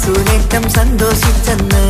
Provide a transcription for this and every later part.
സുലേറ്റം സന്തോഷിച്ചെന്ന്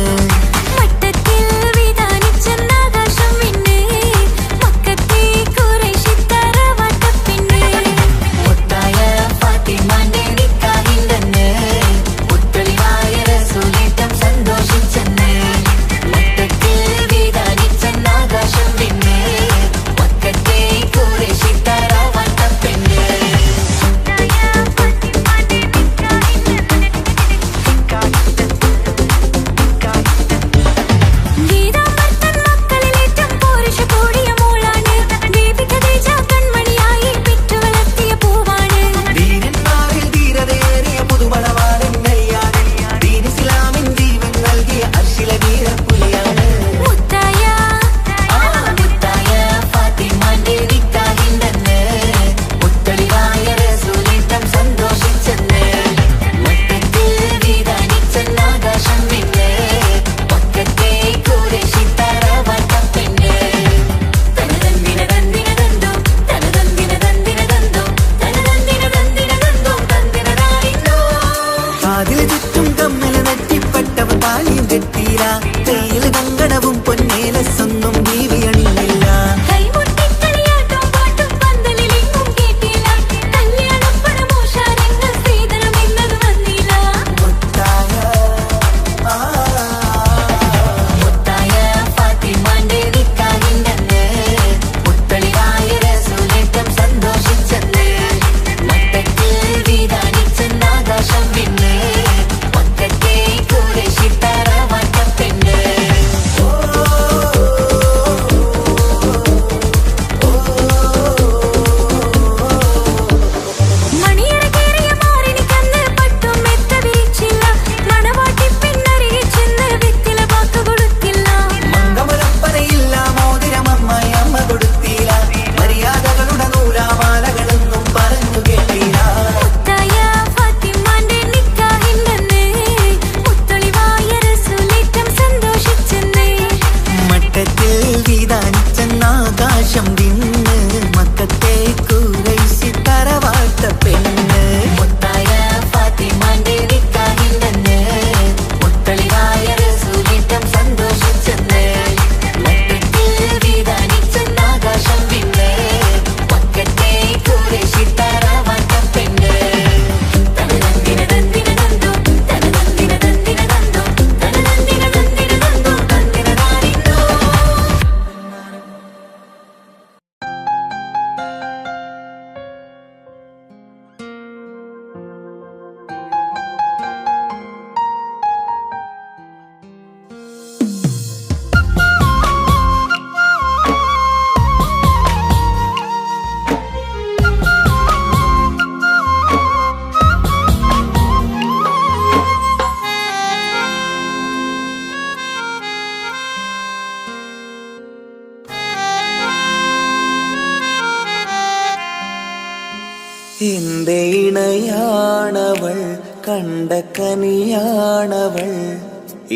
എന്റെ ഇണയാണവൾ, കണ്ട കനിയാണവൾ,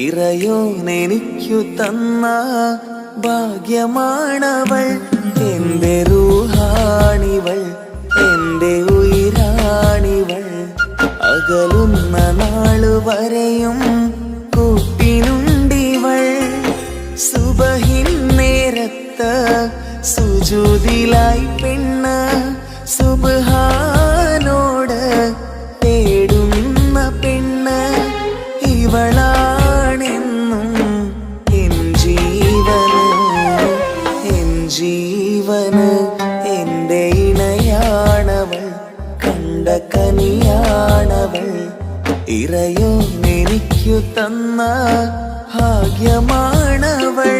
ഇറയോനെനിക്കു തന്ന ഭാഗ്യമാണവൾ. എന്റെ റൂഹാണിവൾ, എന്റെ ഉയിരാണിവൾ, അകലുന്ന നാളുവരെയും കൂട്ടിനുണ്ടിവൾ. സുബഹിൻ നേരത്ത് സുജൂദിലായി പെണ്ണ് സുബ്ഹാനോട് തേടുന്ന പെണ്ണ് ഇവളാണെന്നും എൻ ജീവന്, എൻ ജീവന്. എന്റെ ഇണയാണവൾ, കണ്ട കനിയാണവൾ, ഇറയോനെനിക്കു തന്ന ഭാഗ്യമാണവൾ.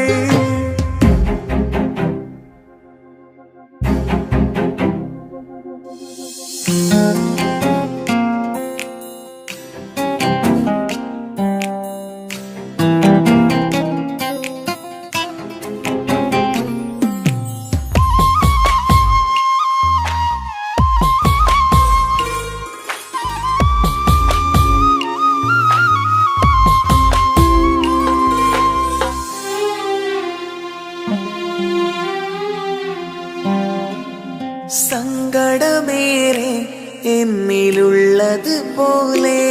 എന്നിലുള്ളത് പോലെ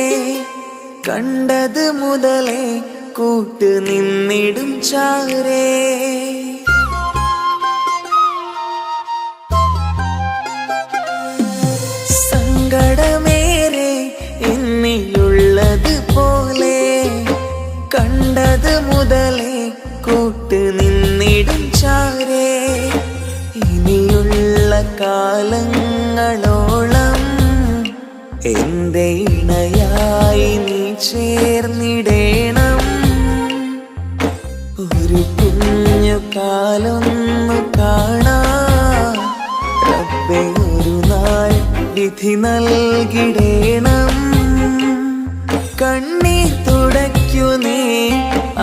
കണ്ടത് മുതലേ കൂട്ട് നിന്നിടും ചാരേ. സങ്കടമേറെ എന്നിലുള്ളത് പോലെ കണ്ടത് മുതലേ കൂട്ട് നിന്നിടും ചാരേ. ഇനിയുള്ള കാലങ്ങളോളം എന്റെ ഇണയായി നീ ചേർന്നിടേണം. ഒരു കുഞ്ഞു കാലൊന്നു കാണാൻ റബ്ബേ ഒരു നാൾ വിധി നൽകിടേണം. കണ്ണീർ തുടയ്ക്കു നീ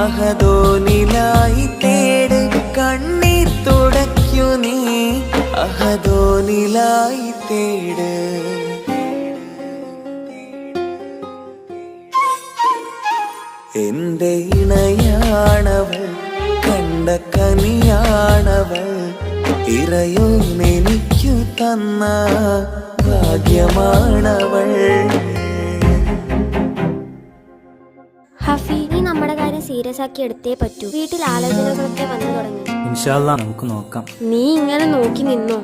അഹദോനിലായി തേട്. കണ്ണീർ തുടയ്ക്കു നീ അഹദോനിലായി തേട്. എന്റെ ഇണയാണവൾ, കണ്ട കനിയാണവൾ, ഇറയോനെനിക്കു തന്ന ഭാഗ്യമാണവൾ. ഹഫി, നീ നമ്മുടെ കാര്യം സീരിയസ് ആക്കി എടുത്തേ പറ്റൂ. വീട്ടിൽ ആലോചനകളൊക്കെ വന്നു തുടങ്ങി. ഇൻഷാ അല്ലാ നമുക്ക് നോക്കാം. നീ ഇങ്ങനെ നോക്കി നിന്നോ?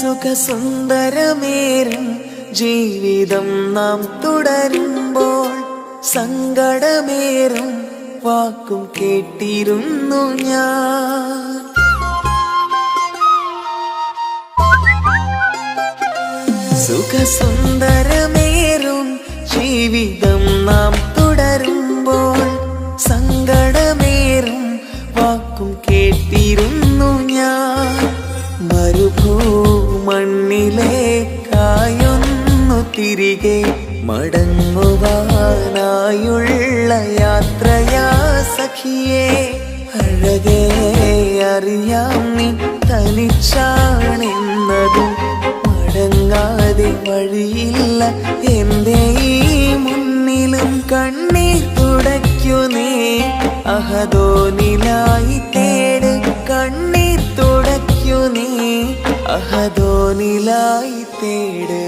സുഖസുന്ദരമേറും ജീവിതം നാം തുടരുമ്പോൾ സങ്കടമേറും വാക്കും കേട്ടിരുന്നു ഞാൻ. സുഖസുന്ദരമേറും ജീവിതം നാം തുടരുമ്പോൾ സങ്കടമേറും വാക്കും കേട്ടിരുന്നു ഞാൻ. മരുഭൂമണ്ണിലേക്കായൊന്നു തിരികെ മടങ്ങുവാനായുള്ള യാത്രയാ സഖിയേ. അഴകേ അറിയാം നീ തനിച്ചാണെന്നതും മടങ്ങാതെ വഴിയില്ല എന്റെ ഈ മുന്നിലും. കണ്ണീർ തുടയ്ക്കു നീ അഹദോനിലായി തേട്. കണ്ണീർ തുടയ്ക്കു നീ അഹദോനിലായി തേട്.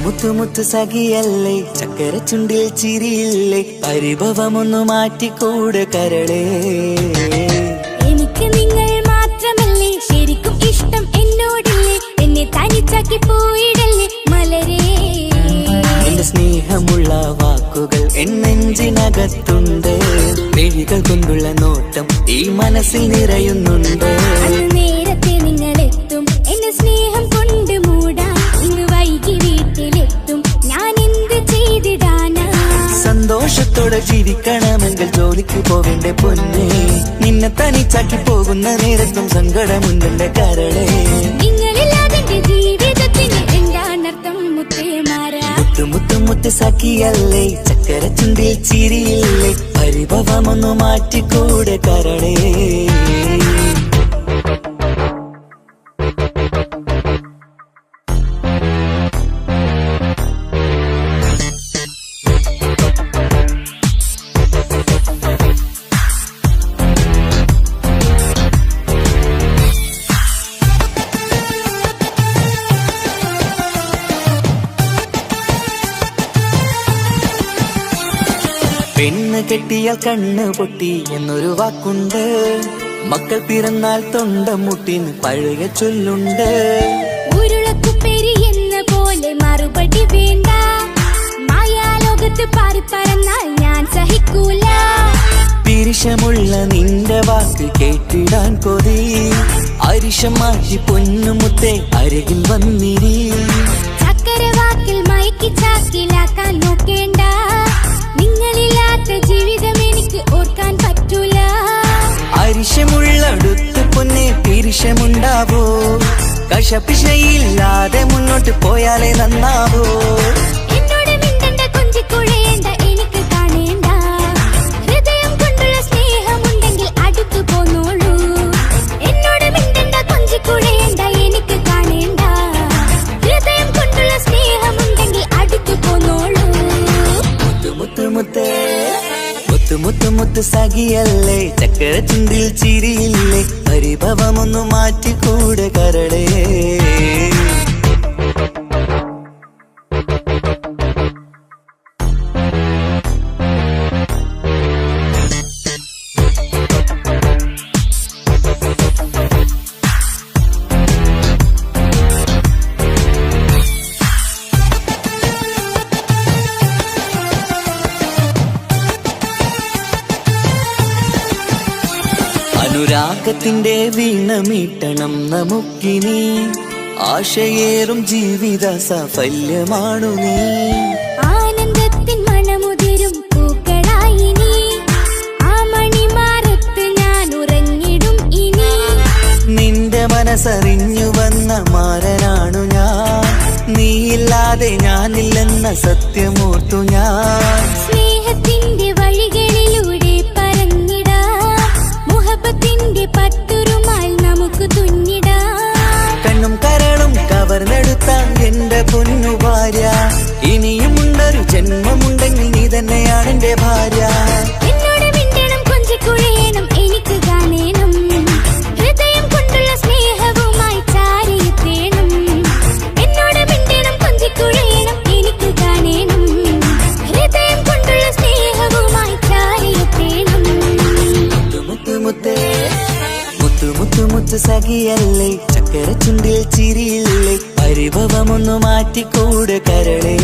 മുത്തുമുത്ത് സഖിയല്ലേ, ചക്കര ചുണ്ടിൽ ചിരിയില്ലേ, പരിഭവമൊന്നു മാറ്റിക്കൂടെ കരളേ. എനിക്ക് നിങ്ങൾ മാത്രമല്ലേ ശരിക്കും ഇഷ്ടം എന്നോടില്ലേ, എന്നെ തനിച്ചാക്കി പോയിടല്ലേ മലരേ. എന്റെ സ്നേഹമുള്ള വാക്കുകൾ എന്നെഞ്ചിനകത്തുണ്ട്, മിഴികൾ കൊണ്ടുള്ള നോട്ടം ഈ മനസ്സിൽ നിറയുന്നുണ്ട്. നേരത്തെ നിങ്ങളെത്തും എന്റെ സ്നേഹം കൊണ്ട് മൂടാൻ, ഇന്ന് വൈകി വീട്ടിലെത്തും ഞാൻ എന്ത് ചെയ്തിടാനാ. സന്തോഷത്തോടെ ജീവിക്കണമെങ്കിൽ ജോലിക്ക് പോവേണ്ട പൊന്നേ, നിന്നെ തനിച്ചാക്കി പോകുന്ന നേരത്തും സങ്കടമുണ്ടെന്റെ കരളേ. നിങ്ങളില്ലാതെ ജീവിതത്തിന് എന്താണർത്ഥം മുത്തേമാരാ. മുത്ത് സഖിയല്ലേ, ചക്കര ചുണ്ടിൽ ചിരിയില്ലേ, പരിഭവമൊന്നു മാറ്റിക്കൂടെ കരളേ. പെണ്ണ് കെട്ടിയാൽ കണ്ണ് പൊട്ടി എന്നൊരു വാക്കുണ്ട്, മക്കൾ പിറന്നാൽ തൊണ്ട മുട്ടിന് പഴയ ചൊല്ലുണ്ട്. ഉരുളക്കുപ്പേരി എന്ന പോലെ മറുപടി വേണ്ട, മായാലോകത്ത് വാനത്ത് പാറി പറന്നാൽ ഞാൻ സഹിക്കൂല. പിരിശമുള്ള നിന്റെ വാക്ക് കേട്ടിടാൻ കൊതി, അരിശം മാറ്റി പൊന്നുമുത്തേ അരികിൽ വന്നിരി. ചക്കരവാക്കിൽ മയക്കി ചാക്കിലാക്കാൻ നോക്കേണ്ട, നിങ്ങളില്ലാത്ത ജീവിതം എനിക്ക് ഓർക്കാൻ പറ്റൂല. അരിശമുള്ളടുത്ത് പൊന്നെ പിരിശമുണ്ടാവോ, കശപിശയില്ലാതെ മുന്നോട്ട് പോയാലേ നന്നാവോ. എന്നോട് മിണ്ടണ്ട കൊഞ്ചിക്കുഴയേണ്ട, എനിക്ക് കാണേണ്ട. ഹൃദയം കൊണ്ടുള്ള സ്നേഹമുണ്ടെങ്കിൽ അടുത്തു പോന്നോളൂ. എന്നോട് മിണ്ടണ്ട കൊഞ്ചിക്കുഴയേണ്ട, എനിക്ക് കാണേണ്ട. ഹൃദയം കൊണ്ടുള്ള സ്നേഹമുണ്ടെങ്കിൽ അടുത്തു പോന്നോളൂ. മുത്ത് മുത്ത് മുത്തേ മുത്ത് മുത്ത് മുത്ത് സഖിയല്ലേ, ചക്കര ചുണ്ടിൽ ചിരിയില്ലേ, പരിഭവമൊന്നു മാറ്റിക്കൂടെ കരളേ. അനുരാഗത്തിന്റെ വീണമീട്ടണം നമുക്കിനി, ആശയേറും ജീവിത സാഫല്യമാണു നീ. ആനന്ദത്തിൻ മണമുതിരും പൂക്കളായി നീ, ആ മണിമാറത്ത് ഞാൻ ഉറങ്ങിടും ഇനി. നിന്റെ മനസ്സറിഞ്ഞു വന്ന മാരനാണു ഞാൻ, നീയില്ലാതെ ഞാനില്ലെന്ന സത്യമോർത്തു ഞാൻ. സ്നേഹത്തിന്റെ വഴികളിലൂടെ പറന്നിടാം, മുഹബത്തിന്റെ പട്ടുരുമാൽ നമുക്ക് തുന്നിടാം. കണ്ണും കരളും കവർന്നെടുത്ത എന്റെ പൊന്നു ഭാര്യ, ഇനിയുമുണ്ടൊരു ജന്മമുണ്ടെങ്കിൽ നീ തന്നെയാണ് എന്റെ ഭാര്യ. എന്നോട് മിണ്ടണം കൊഞ്ചിക്കുഴയണം, എനിക്ക് കാണേണം. ഹൃദയം കൊണ്ടുള്ള സ്നേഹവുമായി ചാരിയെത്തേണം. എന്നോട് മിണ്ടണം കൊഞ്ചിക്കുഴയണം, എനിക്ക് കാണേണം. ഹൃദയം കൊണ്ടുള്ള സ്നേഹവുമായി ചാരിയെത്തേണം. മുത്ത് മുത്തേ മുത്ത് മുത്ത് മുത്ത് സഖിയല്ലേ, ചക്കര ചുണ്ടിൽ ചിരിയില്ലേ, പരിഭവമൊന്നു മാറ്റിക്കൂടെ കരളേ.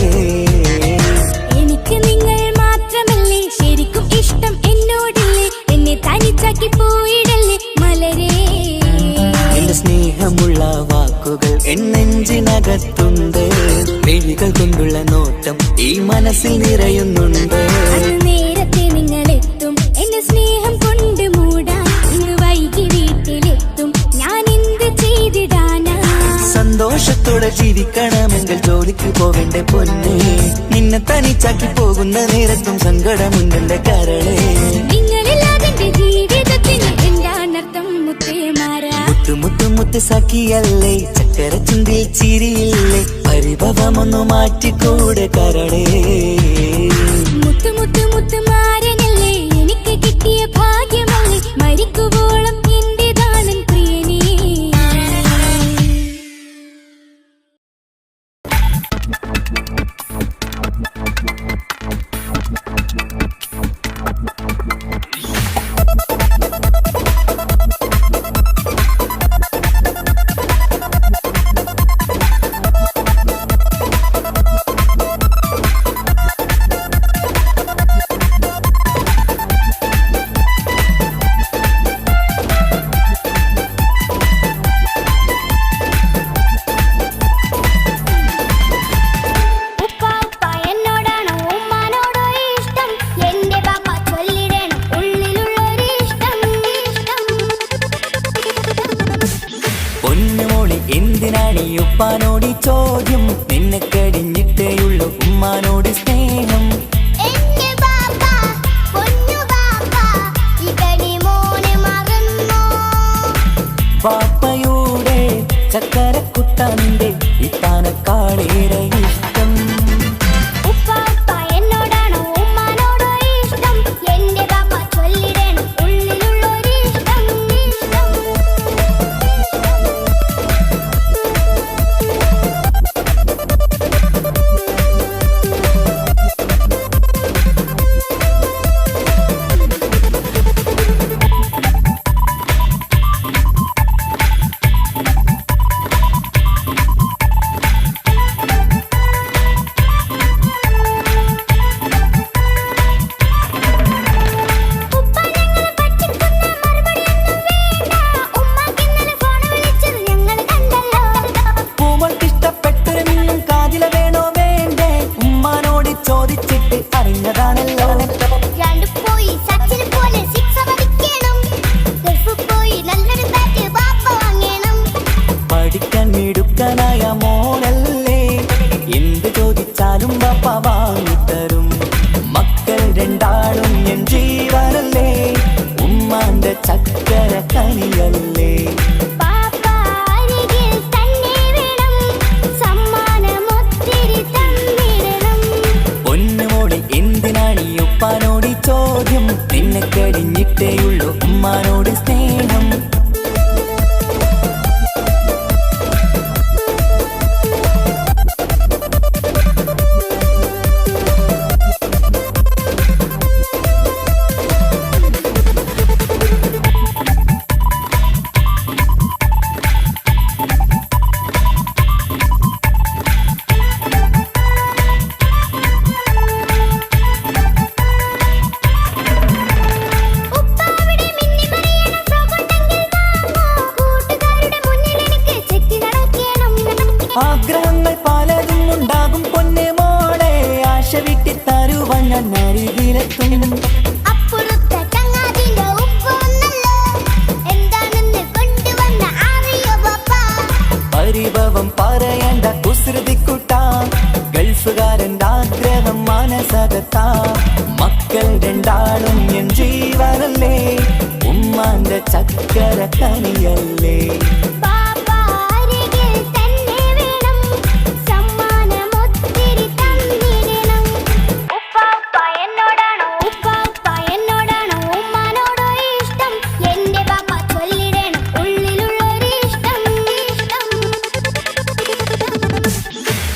എനിക്ക് നിങ്ങൾ മാത്രമല്ലേ ശരിക്കും ഇഷ്ടം എന്നോടില്ലേ, എന്നെ തനിച്ചാക്കി പോയിടല്ലേ മലരേ. എന്റെ സ്നേഹമുള്ള വാക്കുകൾ എന്നെഞ്ചിനകത്തുണ്ട്, മിഴികൾ കൊണ്ടുള്ള നോട്ടം ഈ മനസ്സിൽ നിറയുന്നുണ്ട്. അന്ന് നേരത്തെ നിങ്ങളെത്തും എന്റെ സ്നേഹം കൊണ്ട് മൂടാൻ, ഇന്ന് വൈകി വീട്ടിലെത്തും ഞാൻ എന്ത് ചെയ്തിടാനാ. സന്തോഷത്തോടെ ജീവിക്കണമെങ്കിൽ ജോലിക്ക് പോവേണ്ട പൊന്നെ, നിന്നെ തനിച്ചാക്കി പോകുന്ന നേരത്തും സങ്കടമുണ്ടെന്റെ കരളേ. നിങ്ങളില്ലാതെ എന്റെ ജീവിതത്തിന് എന്താണർത്ഥം മുത്തേമാരാ. മുത്ത് മുത്ത് മുത്ത് സഖിയല്ലേ, ചക്കര ചുണ്ടിൽ ചിരിയില്ലേ, പരിഭവമൊന്നു മാറ്റിക്കൂടെ കരളേ. മുത്ത് മുത്ത് മുത്ത് മാരനല്ലേ, എനിക്ക് കിട്ടിയ ഭാഗ്യമല്ലേ, മരിക്കുവോളം എന്റേതാണൻ പ്രിയനേ. എന്തിനാണീ ഉപ്പാനോട് ഈ ചോദ്യം, നിന്നെ കഴിഞ്ഞിട്ടേയുള്ളൂ ഉമ്മാനോട് സ്നേഹം. പാപ്പയുടെ ചക്കരക്കുട്ടന്റെ ഇത്താനക്കാളേറെ ഇഷ്ടം. വാങ്ങിത്തരും. മക്കൾ രണ്ടാളും എൻ ജീവനല്ലേ, ഉമ്മാന്റെ ചക്കര കനിയല്ലേ. പൊന്നുമോളെ എന്തിനാണീ ഉപ്പാനോട് ചോദ്യം, നിന്നെ കഴിഞ്ഞിട്ടേയുള്ളൂ ഉമ്മാനോട് സ്നേഹം. ആഗ്രഹങ്ങൾ പലതും ഉണ്ടാകും പൊന്നെ മോളെ, ആശ വിട്ടി തരുവാൻ ഞാൻ അരികിലെത്തും. പരിഭവം പറയണ്ട കുസൃതിക്കുട്ട, ഗൾഫുകാരൻ്റെ ആഗ്രഹം മനസ്സകത്താ. മക്കൾ രണ്ടാളും എൻ ജീവനല്ലേ, ഉമ്മാന്റെ ചക്കര കനിയല്ലേ.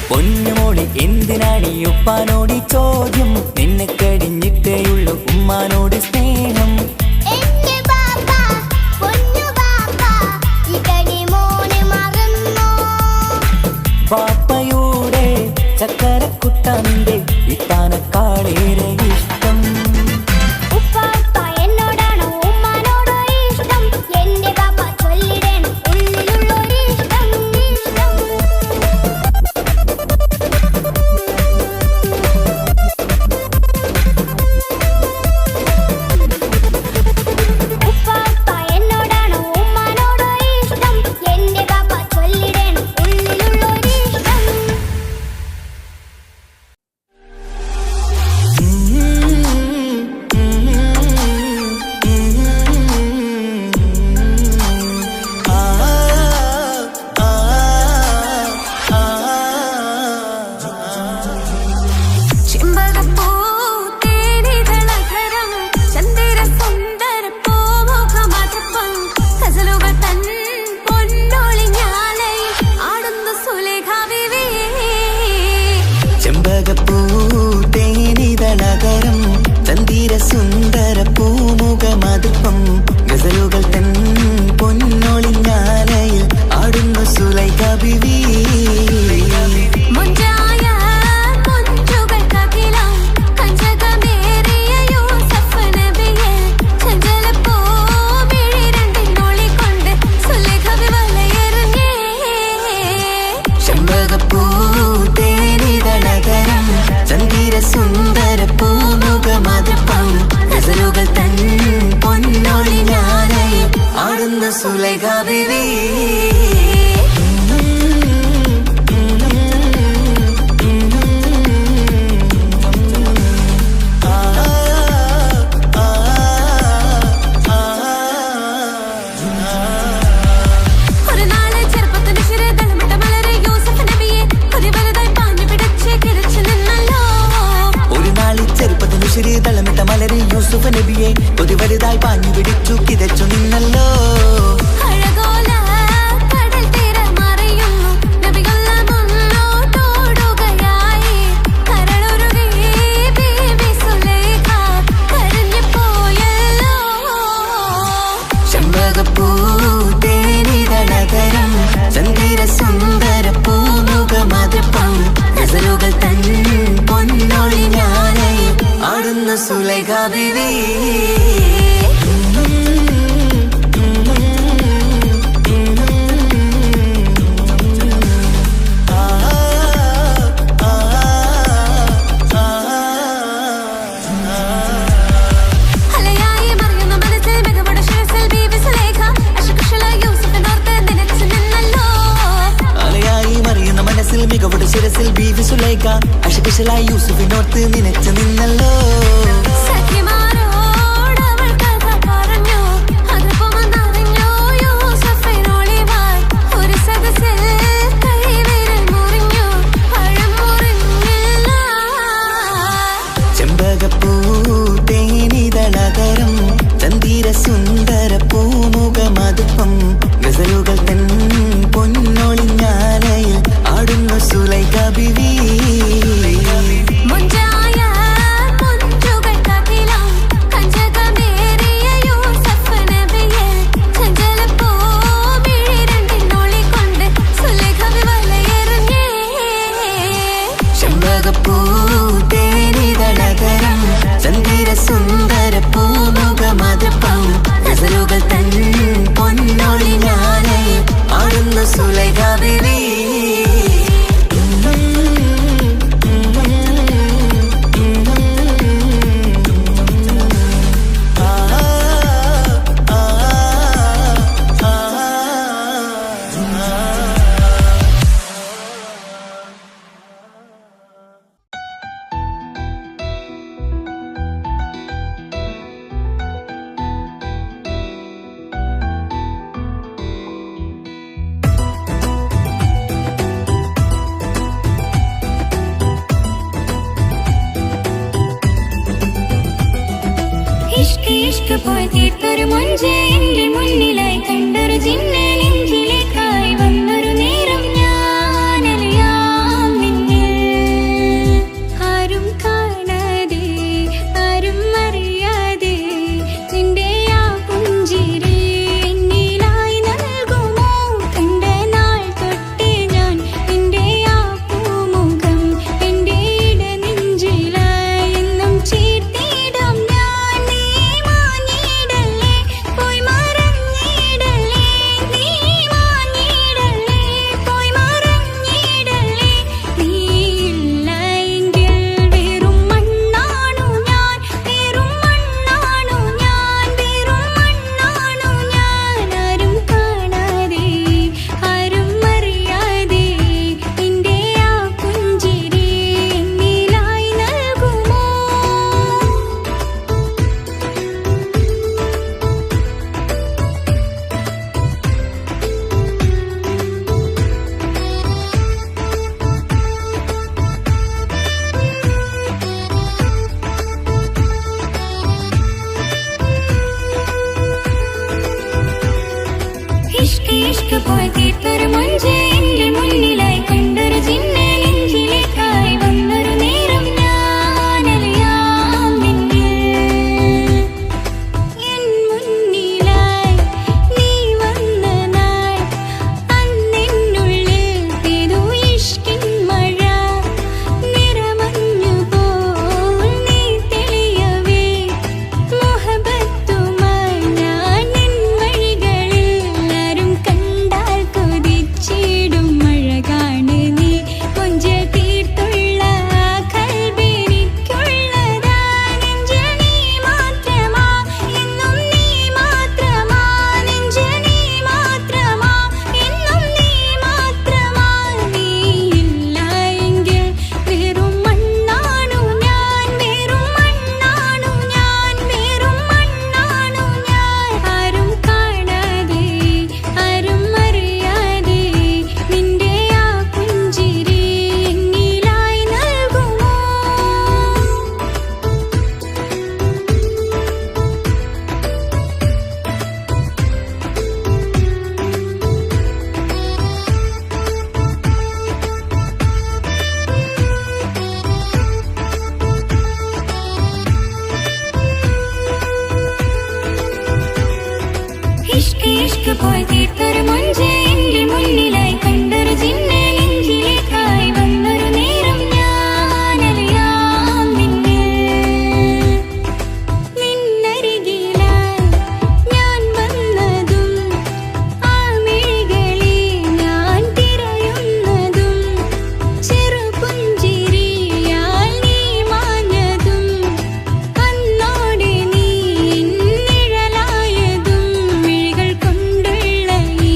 പൊന്നുമോളി എന്തിനാണീ ഉപ്പാനോട് ചോദ്യം, നിന്നെ കഴിഞ്ഞിട്ടേയുള്ളൂ ഉമ്മാനോട് സ്നേഹം. ബാപ്പയുടെ ചക്കരക്കുട്ടന്റെ ഇത്താനക്കാളേറെ ഇഷ്ടം. ചെമ്പകപ്പൂതേനിതളകരം ചന്ദിര സുന്ദര പൂമുഖമതിപ്പം ഗസലുകൾ തൻ പൊന്നൊളിഞ്ഞാലയിൽ ആടുന്നു സുലൈഖ ബീവി. സുന്ദര പൂമുഖമതിപ്പം ഗസലുകൾ തൻ പൊന്നൊളിഞ്ഞാലയിൽ ആടുന്നു സുലൈഖ ബീവി. തളമിട്ട മലരെ യൂസുഫ് നബിയെ ഒരു വലുതായി പാഞ്ഞു പിടിച്ചു കിതച്ചു നിന്നല്ലോ. ചെമ്പകപ്പൂതേനിതളകരം ചന്ദിര സുന്ദര പൂമുഖമതിപ്പം ഗസലുകൾ തൻ പൊന്നൊളിഞ്ഞാലയിൽ ആടുന്നു സുലൈഖ ബീവി. മികവുടെ ശിരസിൽ ബീവി സുലൈഖ സുലേഖ അഷകിഷലായി യൂസുഫിനോർത്ത് നിനച്ചു നിന്നല്ലോ. ചെമ്പകപ്പൂ തേനിതളകരം ചന്ദിര സുന്ദര പൂമുഖമതുപ്പം ഗസലുകൾ തൻ പൊന്നൊളിഞ്ഞാലയിൽ ആടുന്നു സുലൈഖ ബിവി. ചെമ്പകപ്പൂ തേനിതളകരം ചന്ദിര സുന്ദര പൂമുഖമതുപ്പം ഗസലുകൾ തൻ പൊന്നൊളിഞ്ഞാലയിൽ ആടുന്നു സുലൈഖ ബിവി. ഇഷ്ക് പോയി തീർത്തൊരു മൊഞ്ച് എന്റെ മുന്നിലായി കണ്ടൊരു ജിന്നെ നെഞ്ചിലേക്കായി വന്നൊരു നേരം ഞാനറിയാം നിന്നിൽ. ആരും കാണാതെ ആരും അറിയാതെ നിന്റെ ആ പുഞ്ചിരി എന്നിലായി നൽകുമോ? കണ്ട നാൾ തൊട്ടേ ഞാൻ നിന്റെ ആ പൂമുഖം എന്റെ ഇടനെഞ്ചിലായി എന്നും ചേർത്തിടാം ഞാൻ. ഇഷ്ക് പോയി തീർത്തൊരു മൊഞ്ച് എന്റെ മുന്നിലായി കണ്ടൊരു ജിന്നെ നെഞ്ചിലേക്കായി വന്നൊരു നേരം ഞാനറിയാം നിന്നിൽ. എൻ മുന്നിലായി നീ വന്ന നാൾ അന്നെന്നുള്ളിൽ പെയ്തു ഇഷ്കിൻ മഴ. നിറമഞ്ഞുപോൽ നീ തെളിയവേ മുഹബത്തുമായി ഞാൻ നിൻ വഴികളിൽ. ആരും കണ്ടാൽ കൊതിച്ചിടും അഴകാണ് നീ. കൊഞ്ച തീർത്തുള്ള ആ കൽബെനിക്കുള്ളതാ. നെഞ്ചിൽ നീ മാത്രമാ എന്നും നീ മാത്രമാ. നെഞ്ചിൽ നീ മാത്രമാ എന്നും നീ മാത്രമാ. നീയില്ല എങ്കിൽ വെറും മണ്ണാണു ഞാൻ. വെറും മണ്ണാണു ഞാൻ. വെറും മണ്ണാണു ഞാൻ. ആരും കാണാതെ ആരും അറിയാതെ നിന്റെ ആ പുഞ്ചിരി എന്നിലായി നൽകുമോ? ഇഷ്ക് പോയി തീർത്തൊരു മൊഞ്ച് എന്റെ മുന്നിലായി കണ്ടൊരു ജിന്നെ നെഞ്ചിലേക്കായി വന്നൊരു നേരം ഞാനറിയാം നിന്നിൽ. നിന്നരികിലായി ഞാൻ വന്നതും ആ മിഴികളിൽ ഞാൻ തിരയുന്നതും ചെറുപുഞ്ചിരിയാൽ നീ മാഞ്ഞതും അന്നോടെ നീ നിഴലായതും മിഴികൾ കൊണ്ടുള്ള ഈ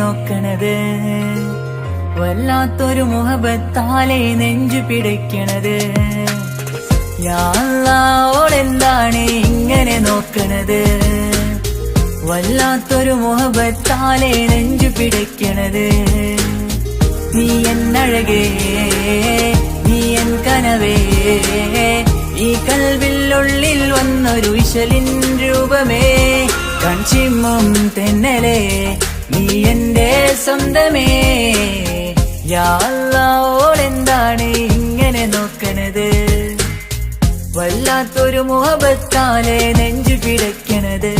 നോക്കണത് വല്ലാത്തൊരു മുഹബത്താലെ നെഞ്ചു പിടയ്ക്കണത് യാ അല്ലാഹ് ഓളെന്താണ് ഇങ്ങനെ നോക്കണത് വല്ലാത്തൊരു മുഹബത്താലെ നെഞ്ചു പിടയ്ക്കണത് നീ എന്നഴകേ നീ എൻ കനവേ ഈ കൽവില്ലുള്ളിൽ വന്നൊരു ഇശലിൻ രൂപമേ കൺചിമ്മും തെന്നലേ നീ എന്റെ സ്വന്തമേ യാ അല്ലാഹ് ഓളെന്താണ് ഇങ്ങനെ നോക്കണത് വല്ലാത്തൊരു മുഹബത്താലെ നെഞ്ചു പിടയ്ക്കണത്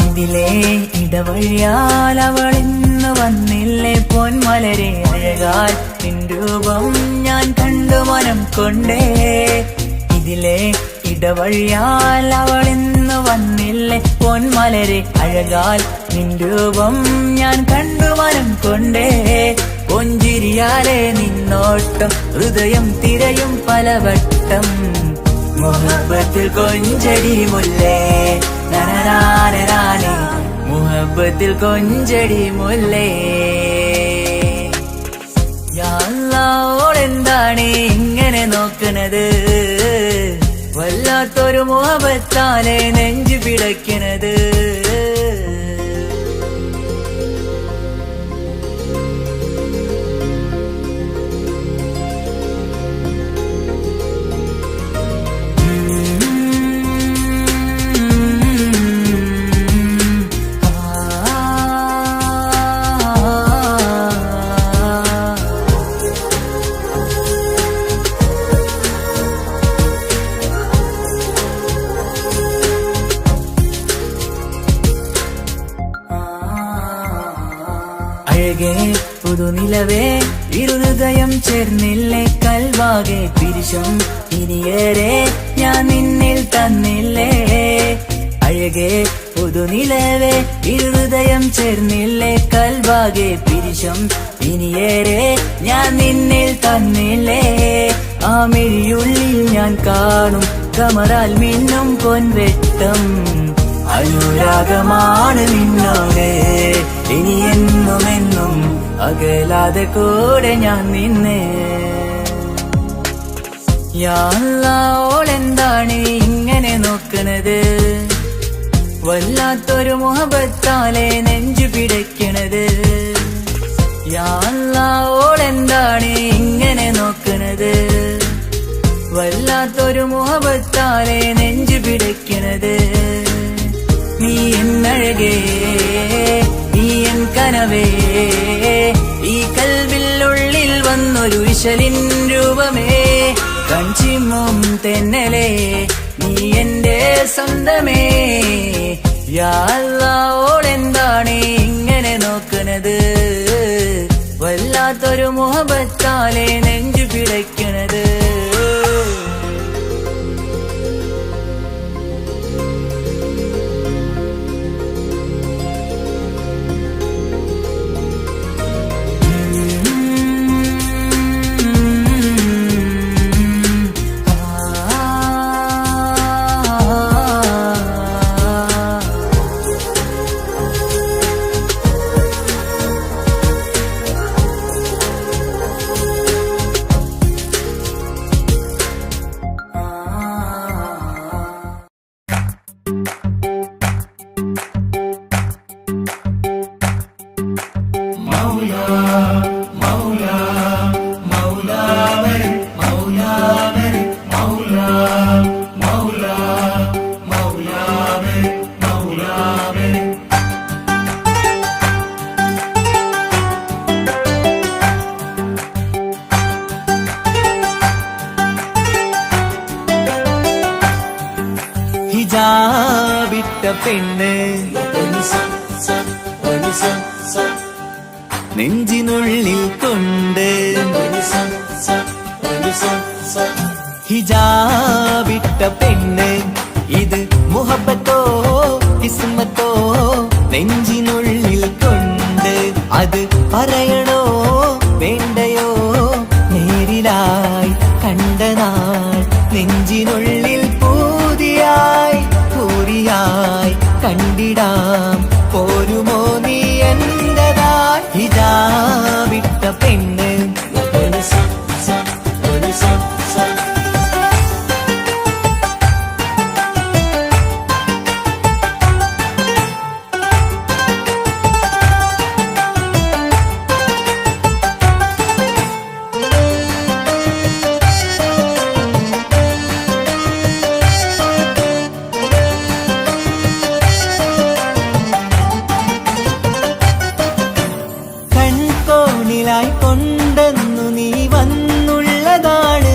ഇതിലെ ഇടവഴിയാൽ അവളിന്ന് വന്നില്ലേ പൊന്മലരെ അഴകാൽ നിൻ രൂപം ഞാൻ കണ്ടു മനം കൊണ്ടേ ഇതിലെ ഇടവഴിയാൽ അവളിന്ന് വന്നില്ലേ പൊന്മലരെ അഴകാൽ നിൻ രൂപം ഞാൻ കണ്ടു മനം കൊണ്ടേ പൊഞ്ചിരിയാലെ നിന്നോട്ടം ഹൃദയം തിരയും പലവട്ടം മുഹബത്തിൽ കൊഞ്ചടി മുല്ലേ നനനാനേ മുഹബത്തിൽ കൊഞ്ചടി മുല്ലേ യാ അല്ലാഹ് ഓളെന്താണ് ഇങ്ങനെ നോക്കണത് വല്ലാത്തൊരു മുഹബത്താലെ നെഞ്ചു പിടയ്ക്കണത് അഴകേ പുതുനിലവേ ഇരുഹൃദയം ചേർന്നില്ലേ കൽവാകെ പിരിശം ഇനിയേറെ ഞാൻ നിന്നിൽ തന്നില്ലേ അഴകേ പുതുനിലവേ ഇരുഹൃദയം ചേർന്നില്ലേ കൽവാകെ പിരിശം ഇനിയേറെ ഞാൻ നിന്നിൽ തന്നില്ലേ ആ മിഴിയുള്ളിൽ ഞാൻ കാണും കമറാൽ മിന്നും പൊൻവെട്ടം അനുരാഗമാണ് നിന്നോട് ഇനി എന്നുമെന്നും അകലാതെ കൂടെ ഞാൻ നിന്നെ യാ അല്ലാഹ് ഓളെന്താണ് ഇങ്ങനെ നോക്കണത് വല്ലാത്തൊരു മുഹബത്താലെ നെഞ്ചു പിടയ്ക്കണത് യാ അല്ലാഹ് ഓളെന്താണ് ഇങ്ങനെ നോക്കണത് വല്ലാത്തൊരു മുഹബത്താലെ നെഞ്ചു പിടയ്ക്കണത് നീ എന്നഴകേ നീ എൻ കനവേ ഈ കൽവില്ലുള്ളിൽ വന്നൊരു ഇശലിൻ രൂപമേ കൺചിമ്മും തെന്നലേ നീ എന്റെ സ്വന്തമേ യാ അല്ലാഹ് ഓളെന്താണ് ഇങ്ങനെ നോക്കണത് വല്ലാത്തൊരു മുഹബത്താലെ നെഞ്ചു പിടയ്ക്കണത് ഹിജാബിട്ട പെണ്ണ് നെഞ്ചിനുള്ളിൽ കൊണ്ട് ഹിജാബിട്ട പെണ്ണ് ഇത് മുഹബത്തോ കിസ്മത്തോ നെഞ്ചിനുള്ളിൽ കൊണ്ട് അത് പറയണോ വേണ്ടയോ നേരിലായി കണ്ട നാൾ നെഞ്ചിനുള്ളിൽ പൂതിയായി പൂരിയായി കണ്ടിടാം പോരുമോ നീ എന്റതായി ഹിജാബിട്ട പെണ്ണ് കൊണ്ടെന്നു നീ വന്നുള്ളതാണ്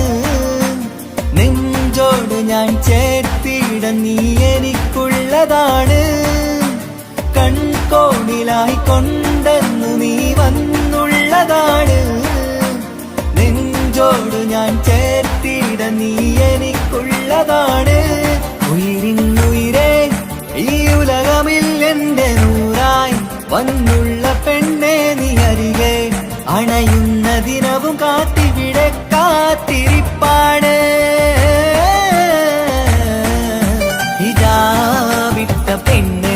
നെഞ്ചോട് ഞാൻ ചേർത്തിട നീ എനിക്കുള്ളതാണ് കൺകോണിലായി കൊണ്ടെന്നു നീ വന്നുള്ളതാണ് നെഞ്ചോട് ഞാൻ ചേർത്തിട നീ എനിക്കുള്ളതാണ് ഉയിരിന്നുയിരേ ഈ ഉലകമിൽ എന്റെ നൂറായി വന്നുള്ള പെണ്ണെ നീ അരികെ അണയുന്ന ദിനവും കാത്തിവിടെ കാത്തിരിപ്പാണ് ഹിജാബിട്ട പെണ്ണ്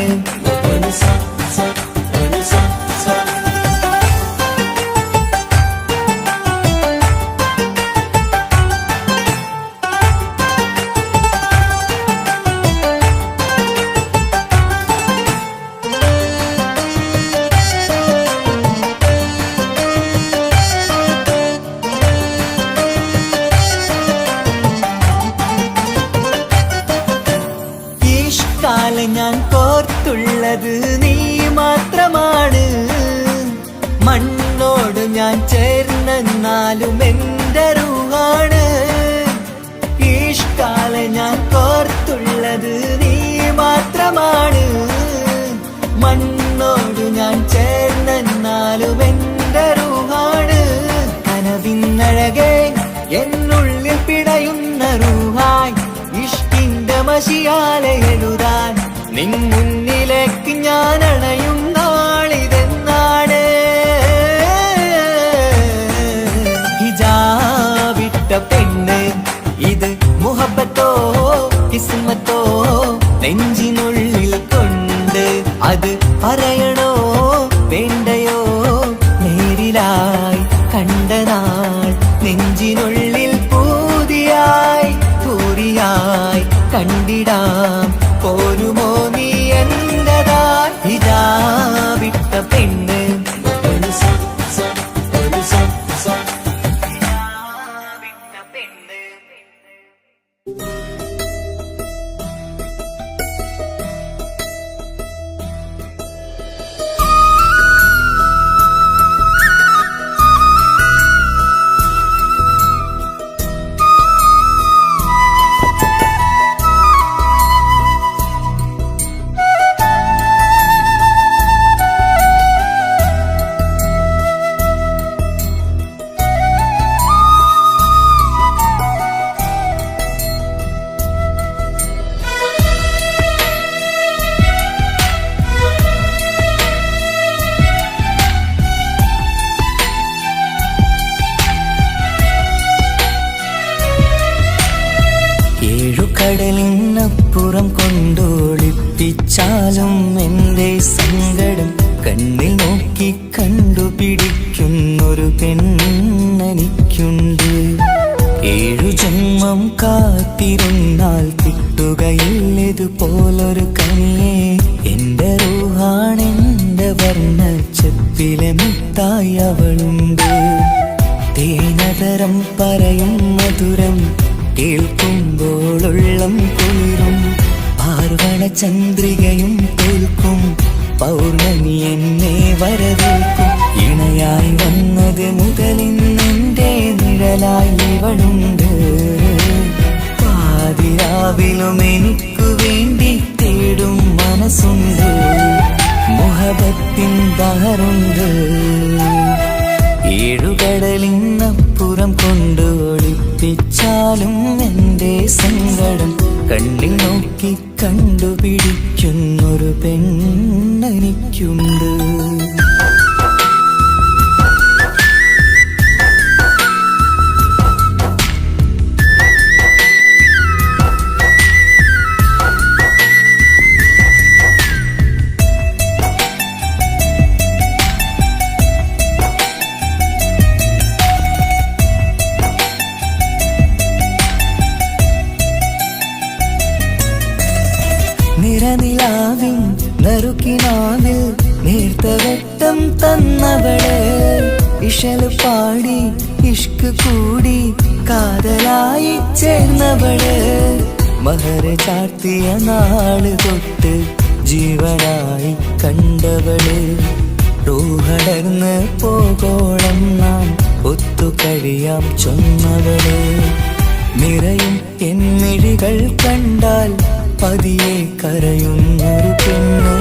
ഞാൻ കോർത്തുള്ളത് നീ മാത്രമാണ് മണ്ണോട് ഞാൻ ചേർന്നെന്നാലും എന്റെ റൂഹാണ് ഈഷ്കാല ഞാൻ കോർത്തുള്ളത് നീ മാത്രമാണ് മണ്ണോട് ഞാൻ ചേർന്നെന്നാലും എന്റെ റൂഹാണ് കനവിന്നഴകെ എന്നുള്ളിൽ പിടയുന്ന റൂഹായി ഇഷ്കിന്റെ മഷിയാലെ എഴുതാൻ നിൻ മുന്നിലേക്ക് ഞാൻ അണയും നാളിതെന്നാണ് ഹിജാബിട്ട പെണ്ണ് ഇത് മുഹബത്തോ കിസ്മത്തോ നെഞ്ചിനുള്ളിൽ കൊണ്ട് അത് പറയണോ വേണ്ടയോ നേരിലായി കണ്ട നാൾ നെഞ്ചിനുള്ളിൽ പൂതിയായി പൂരിയായി കണ്ടിടാം പോരുമോ നീ എന്റതായി ഹിജാബിട്ട പെണ്ണ് കടലിനപ്പുറം കൊണ്ടോളിപ്പിച്ചാലും എന്റെ സങ്കടം കണ്ണിൽ നോക്കി കണ്ടുപിടിക്കുന്നൊരു പെണ്ണെനിക്കുണ്ട് 7 ജന്മം കാത്തിരുന്നാൽ കിട്ടുകയില്ലതുപോലൊരു കനിയെ എന്റെ റൂഹാണെന്റെ വർണ്ണച്ചപ്പിലെ മുത്തായി അവളുണ്ട് തേനതരം പറയും മധുരം കേൾക്കുമ്പോളുള്ളം കുളിരും പാർവണ ചന്ദ്രികയും തോൽക്കും പൗർണമി എന്നെ വരവേൽക്കും ഇണയായി വന്നത് മുതലിന്നെന്റെ നിഴലായി ഇവളുണ്ട് പാതിരാവിലും എനിക്കു വേണ്ടി തേടും മനസ്സുണ്ട് മുഹബത്തിൻ ബഹറുണ്ട്. ഏഴുകടലിനപ്പുറം കൊണ്ട് ഒളിപ്പിച്ചാലും എൻ്റെ സങ്കടം കണ്ണിൽ നോക്കി കണ്ടുപിടിക്കുന്നൊരു പെണ്ണെനിക്കുണ്ട്. നിറനിലാവിൻ നറുക്കിനാവിൽ നേർത്ത വെട്ടം തന്നവള്, ഇഷല് പാടി ഇഷ്ക് കൂടി കാതലായി ചേർന്നവള്, മഹർ ചാർത്തിയ നാള് തൊട്ട് ജീവനായി കണ്ടവള്, റൂഹടർന്ന് പോകോളം നാം ഒത്തു കഴിയാം ചൊന്നവള്. നിറയും എന്നിഴികൾ കണ്ടാൽ പതിയെ കരയുന്നൊരു പെണ്ണ്,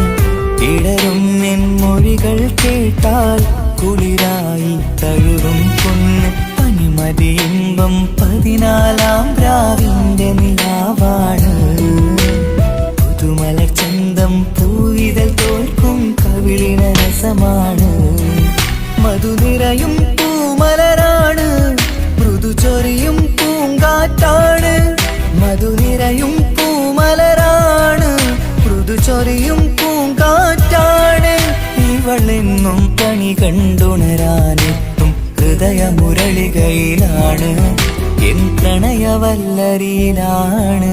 ഇടരും എൻ മൊഴികൾ കേട്ടാൽ കുളിരായി തഴുകും പൊന്ന്. പനിമതി ഇമ്പം 14 രാവിന്റെ നിലാവാണ്, പുതുമല ചന്തം പൂവിതൽ തോൽക്കും കവിളിന രസമാണ്. മധുനിറയും പൂമലരാണ്, മൃദു ചൊരിയും പൂങ്കാറ്റാണ്. മധുനിറയും പൂമലരാണ്, മൃദു ചൊരിയും പൂങ്കാറ്റാണ്. ഇവളെന്നും കണി കണ്ടുണരാനെത്തും ഹൃദയമുരളികയിലാണ്, എൻ പ്രണയവല്ലരിയിലാണ്.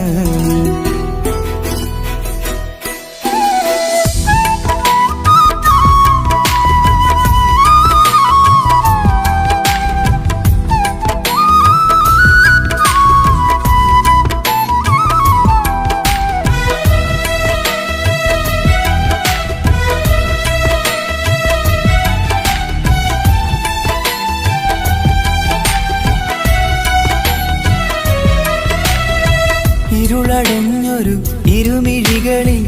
ഇരുളടഞ്ഞൊരു ഇരുമിഴികളിൽ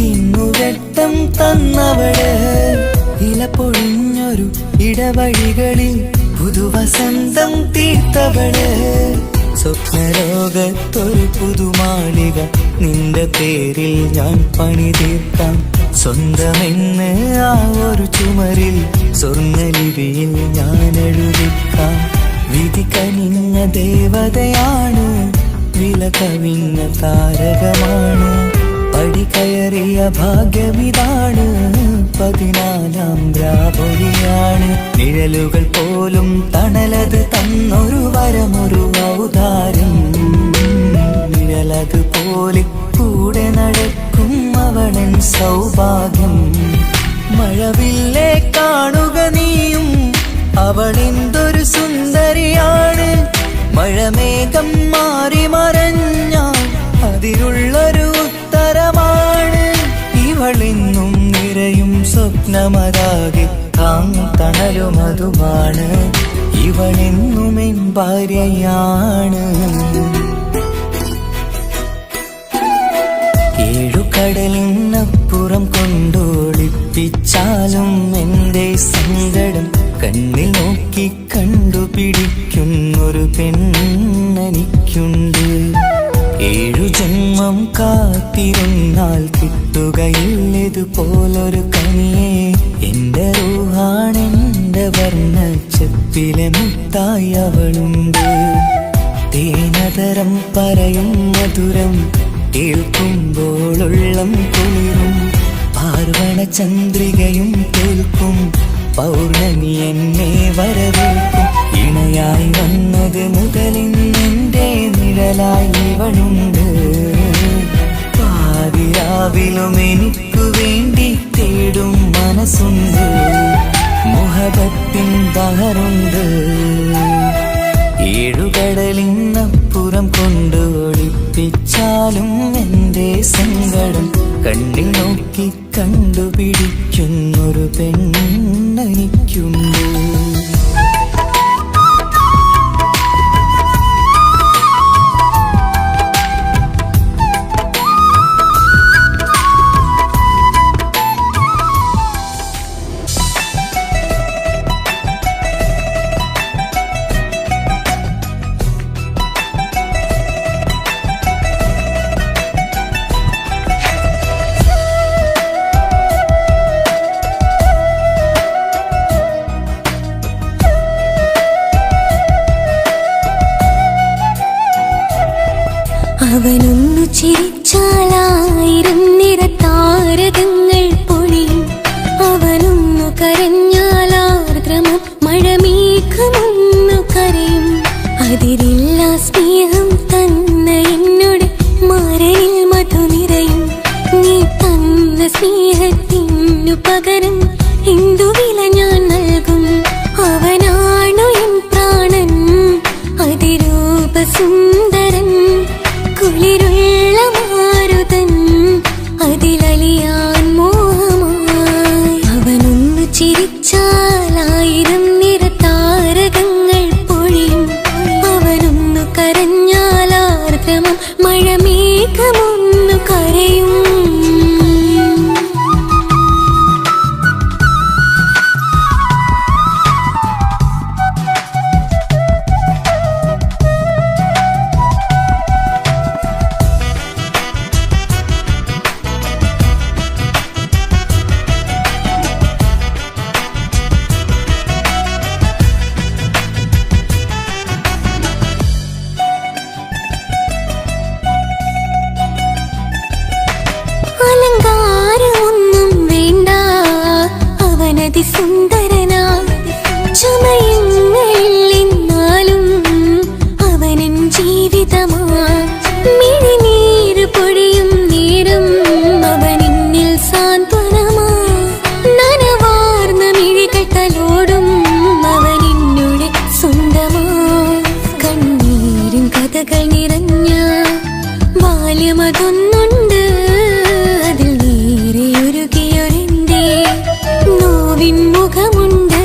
ഇന്നു വെട്ടം തന്നവള്, ഇല പൊഴിഞ്ഞൊരു ഇടവഴികളിൽ പുതുവസന്തം തീർത്തവള്. സ്വപ്നലോകത്തൊരു പുതുമാളിക നിന്റെ പേരിൽ ഞാൻ പണി തീർക്കാം, സ്വന്തമെന്ന് ആ ഒരു ചുമരിൽ സ്വർണ്ണലിപിയിൽ ഞാൻ എഴുതിക്കാം. വിധി കനിഞ്ഞ ദേവതയാണ്, വില കവിഞ്ഞ താരകമാണ്, പടി കയറിയ ഭാഗ്യമിതാണ്, 14 രാപൊലിയാണ്. നിഴലുകൾ പോലും തണലത് തന്നൊരു വരമൊരു ഔദാര്യം, നിഴലത് പോലെ കൂടെ നടക്കും അവളൻ സൗഭാഗ്യം. മഴവില്ലേ കാണുക നീയും, അവളെന്തൊരു സുന്ദരിയാണ്. മഴമേഘം മാറി മറഞ്ഞാൽ അതിലുള്ളൊരു ഉത്തരമാണ്. ഇവളെന്നും നിറയും സ്വപ്നമതാകെ താങ്ങും തണലുമതുമാണ്. ഇവളെന്നും എൻ ഭാര്യയാണ്. ഏഴുകടലിനപ്പുറം കൊണ്ടോളിപ്പിച്ചാലും എൻ്റെ സങ്കടം കണ്ണിൽ നോക്കി കണ്ടുപിടിക്കുന്നൊരു പെണ്ണെനിക്കുണ്ട്. 7 ജന്മം കാത്തിരുന്നാൽ കിട്ടുകയില്ലതുപോലൊരു കനിയെ, എന്റെ റൂഹാണെന്റെ വർണ്ണച്ചെപ്പിലെ മുത്തായി അവളുണ്ട്. തേനതരം പറയും മധുരം കേൾക്കുമ്പോളുള്ളം കുളിരും, പാർവണ ചന്ദ്രികയും കേൾക്കും പൗർണമി എന്നെ വരവേൽക്കും. ഇണയായി വന്നത് മുതലിന്നെന്റെ നിഴലായി ഇവളുണ്ട്. പാതിരാവിലും എനിക്കു വേണ്ടി തേടും മനസ്സുണ്ട്, മുഹബത്തിൻ ബഹറുണ്ട്. ഏഴുകടലിനപ്പുറം കൊണ്ട് ഒളിപ്പിച്ചാലും എൻ്റെ സങ്കടം കണ്ണിൽ നോക്കി കണ്ടുപിടിക്കുന്നൊരു പെണ്ണെനിക്കുണ്ട്. കരഞ്ഞാലാർദ്രമം മഴമേഘമൊന്നു കരയും. അതിരില്ല സ്നേഹം തന്ന എന്നോട് മാരനിൽ മധു നിറയും. നീ തന്ന സ്നേഹത്തിനു പകരം എന്തു വില ഞാൻ നൽകും? അവനാണു എൻ പ്രാണൻ, അതിരൂപ സുന്ദരൻ, കുളിരുള്ള മാരുതൻ, അതിലലിയാൻ മോഹമായി. അവനൊന്നു ചിരിച്ചാലായിരം നിറതാരകങ്ങൾ പൊഴിയും. അവനൊന്നു കരഞ്ഞാലാർദ്രമം മഴമേഘമൊന്നു കരയും. അലങ്കാരമൊന്നും വേണ്ട, അവനതി സുന്ദരനാ. ചമയങ്ങളിൽ എന്നാലും അവനൻ ജീവിതമാ. മിഴിനീര് പൊഴിയും നേരം അവനിന്നിൽ സാന്ത്വനമാ. നനവാർന്ന മിഴികൾ തലോടും അവനിന്നോട് സ്വന്തമാ. കണ്ണീരും കഥകൾ നിറഞ്ഞ ബാല്യമതൊന്നുണ്ട്, അതിൽ നീരെയൊരുകിയൊരെന്റെ നോവിൻ മുഖമുണ്ട്.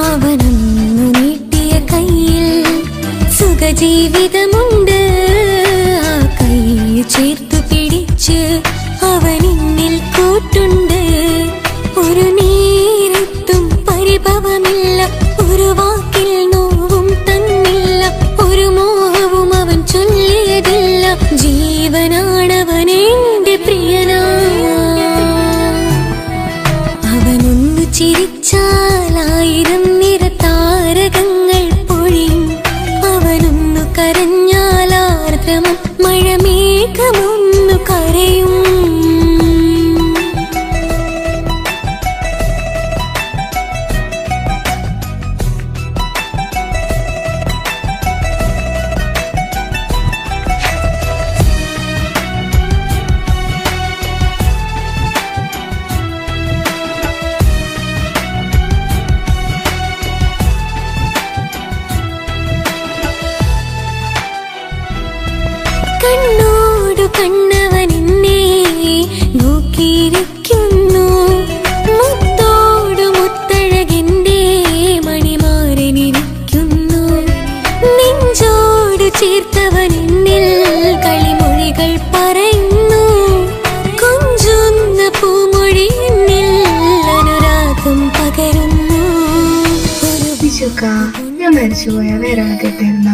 അവനൊന്നു നീട്ടിയ കയ്യിൽ സുഖജീവിതമുണ്ട്. ആ കൈ ചേർത്തു പിടിച്ച് അവനിന്നിൽ കൂട്ടുണ്ട്. ഒരു നേരത്തും പരിഭവമില്ല, ഒരു വാക്കിൽ നോവും തന്നില്ല, ഒരു മോഹവും അവൻ ചൊല്ലിയതില്ല. ജീവനാണവനെന്റെ പ്രിയനാ. അവനൊന്നു ചിരിച്ചാലായിരം നിറതാരകങ്ങൾ പൊഴിയും. അവനൊന്നു കരഞ്ഞാലാർദ്രമം മഴമേഘമൊന്നു കരയും. കണ്ണോടു കണ്ണവനെന്നെ നോക്കിയിരിക്കുന്നു. മുത്തോടു മുത്തഴകെന്റെ മണിമാരനിരിക്കുന്നു. നെഞ്ചോടു ചേർത്തവനെന്നിൽ കളിമൊഴികൾ പറയുന്നു. കൊഞ്ചുന്ന പൂമൊഴി എന്നിൽ അനുരാഗം പകരുന്നു. ഞാൻ മരിച്ചുപോയാ വേറെ കേട്ടിരുന്ന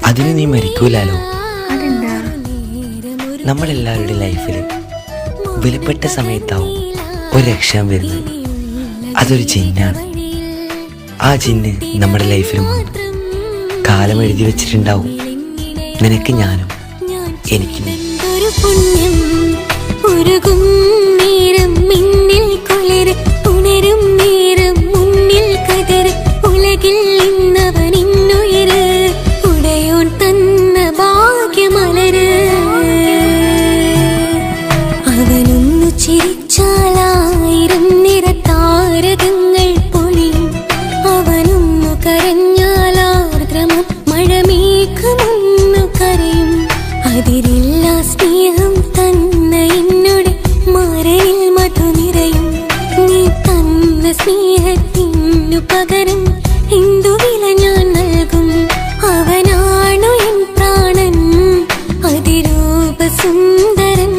അതിന് നീ മരിക്കൂലാലോ. അതെന്താ? നമ്മളെല്ലാവരുടെ ലൈഫിൽ വിലപ്പെട്ട സമയത്താവും ഒരു രക്ഷാൻ വരുന്നത്. അതൊരു ജിന്നാണ്. ആ ജിന്ന് നമ്മുടെ ലൈഫിലും കാലം എഴുതി വെച്ചിട്ടുണ്ടാവും. നിനക്ക് ഞാനും എനിക്ക് നീ. ഒരു പുണ്യം ഉരുകും നേരം മിന്നിൽ കുളിർ ഉണരും നേരം മുന്നിൽ കതിർ. ഉലകിൽ ഇന്നവൻ ഇന്നുയര് ഉടയോൻ തന്ന ഭാഗ്യമലര്. അവനൊന്നു ചിരിച്ചാലായിരം നിറതാരകങ്ങൾ പൊഴിയും. അവനൊന്നു കരഞ്ഞാലാർദ്രമം മഴമേഘമൊന്നു കരയും. അതിരില്ല സ്നേഹം തന്ന എന്നോട് മാരനിൽ മധു നിറയും. നീ തന്ന സ്നേഹത്തിനു പകരം എന്തു വില ഞാൻ നൽകും? അവനാണു എൻ പ്രാണൻ, അതിരൂപ സുന്ദരൻ,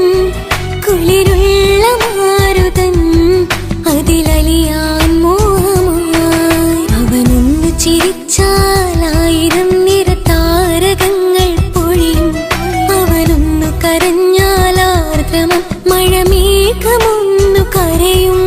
കുളിരുള്ള മാരുതൻ, അതിലലിയാൻ മോഹമായി. അവനൊന്നു ചിരിച്ചാലായിരം നിറതാരകങ്ങൾ പൊഴിയും. അവനൊന്നു കരഞ്ഞാലാർദ്രമം മഴമേഘമൊന്നു കരയും.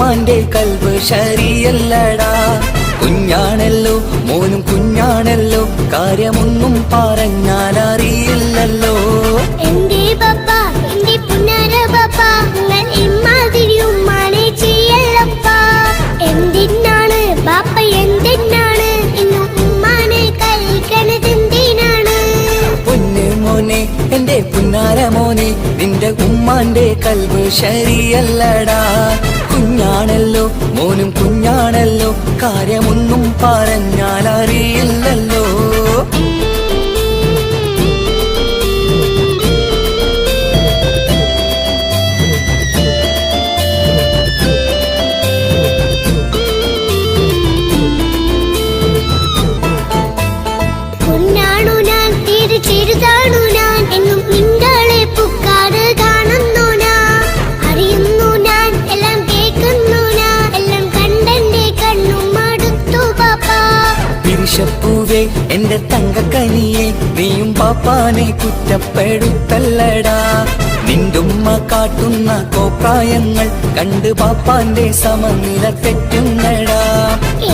ഉമ്മാന്റെ കൽബ് ശരിയല്ലടാ. കുഞ്ഞാണല്ലോ മോനും കുഞ്ഞാണല്ലോ, കാര്യമൊന്നും പറഞ്ഞാൽ അറിയില്ലല്ലോ. എന്റെ പപ്പ എന്റെ പുന്നാര പപ്പ, നിങ്ങൾ ഇമ്മാതിരി ഉമ്മാനെ ചെയ്യല്ലപ്പ. എന്തിനാണ് പാപ്പ എന്തിനാണ് ഇന്ന് ഉമ്മാനെ കഴിക്കണതെന്തിനാണ്? പൊന്നു മോനെ എന്റെ പുന്നാര മോനെ, നിന്റെ ഉമ്മാന്റെ കൽബ് ശരിയല്ലടാ. കുഞ്ഞാണല്ലോ മോനും കുഞ്ഞാണല്ലോ, കാര്യമൊന്നും പറഞ്ഞാൽ അറിയില്ലല്ലോ. പൊന്നാണു ഞാൻ തീരെ ചെറുതാണു ഞാൻ, എന്നും നിങ്ങളെ പുക്കാറ് കാണുന്നു ഞാൻ. അറിയുന്നു ഞാൻ എല്ലാം കേൾക്കുന്നു ഞാൻ, എല്ലാം കണ്ടെന്റെ കണ്ണും മടുത്തു പാപ്പ. പിരിശപ്പൂവേ എന്റെ തങ്കക്കനിയെ, നീയും പാപ്പാനെ കുറ്റപ്പെടുത്തല്ലടാ. നിന്റുമ്മ കാട്ടുന്ന കോപ്രായങ്ങൾ കണ്ട് പാപ്പാന്റെ സമനില തെറ്റുന്നടാ.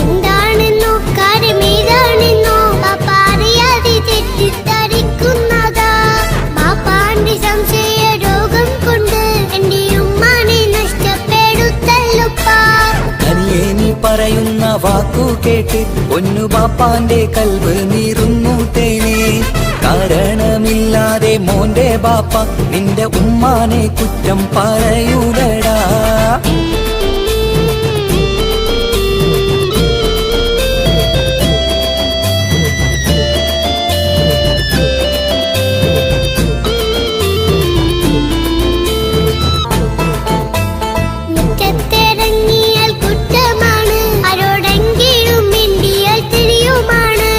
എന്താണെന്നോ കാര്യമേതാണെന്നോ പാപ്പ അറിയാതെ തെറ്റിദ്ധരിക്കുന്നതാ. പാപ്പാന്റെ സംശയ രോഗം കൊണ്ട് എന്റെ ഉമ്മാനെ നഷ്ടപ്പെടുത്തല്ലുപ്പാ. കനിയെ നീ പറയുന്ന വാക്കു കേട്ട് പൊന്നു പാപ്പാന്റെ കൽവ് നീറുന്നു തേനെ. കാരണമില്ലാതെ മോന്റെ ബാപ്പ നിന്റെ ഉമ്മാനെ കുറ്റം പറയൂലടാ. മുറ്റത്തിറങ്ങിയാൽ കുറ്റമാണ്, ആരോടെങ്കിലും മിണ്ടിയാൽ തിരിയുമാണ്.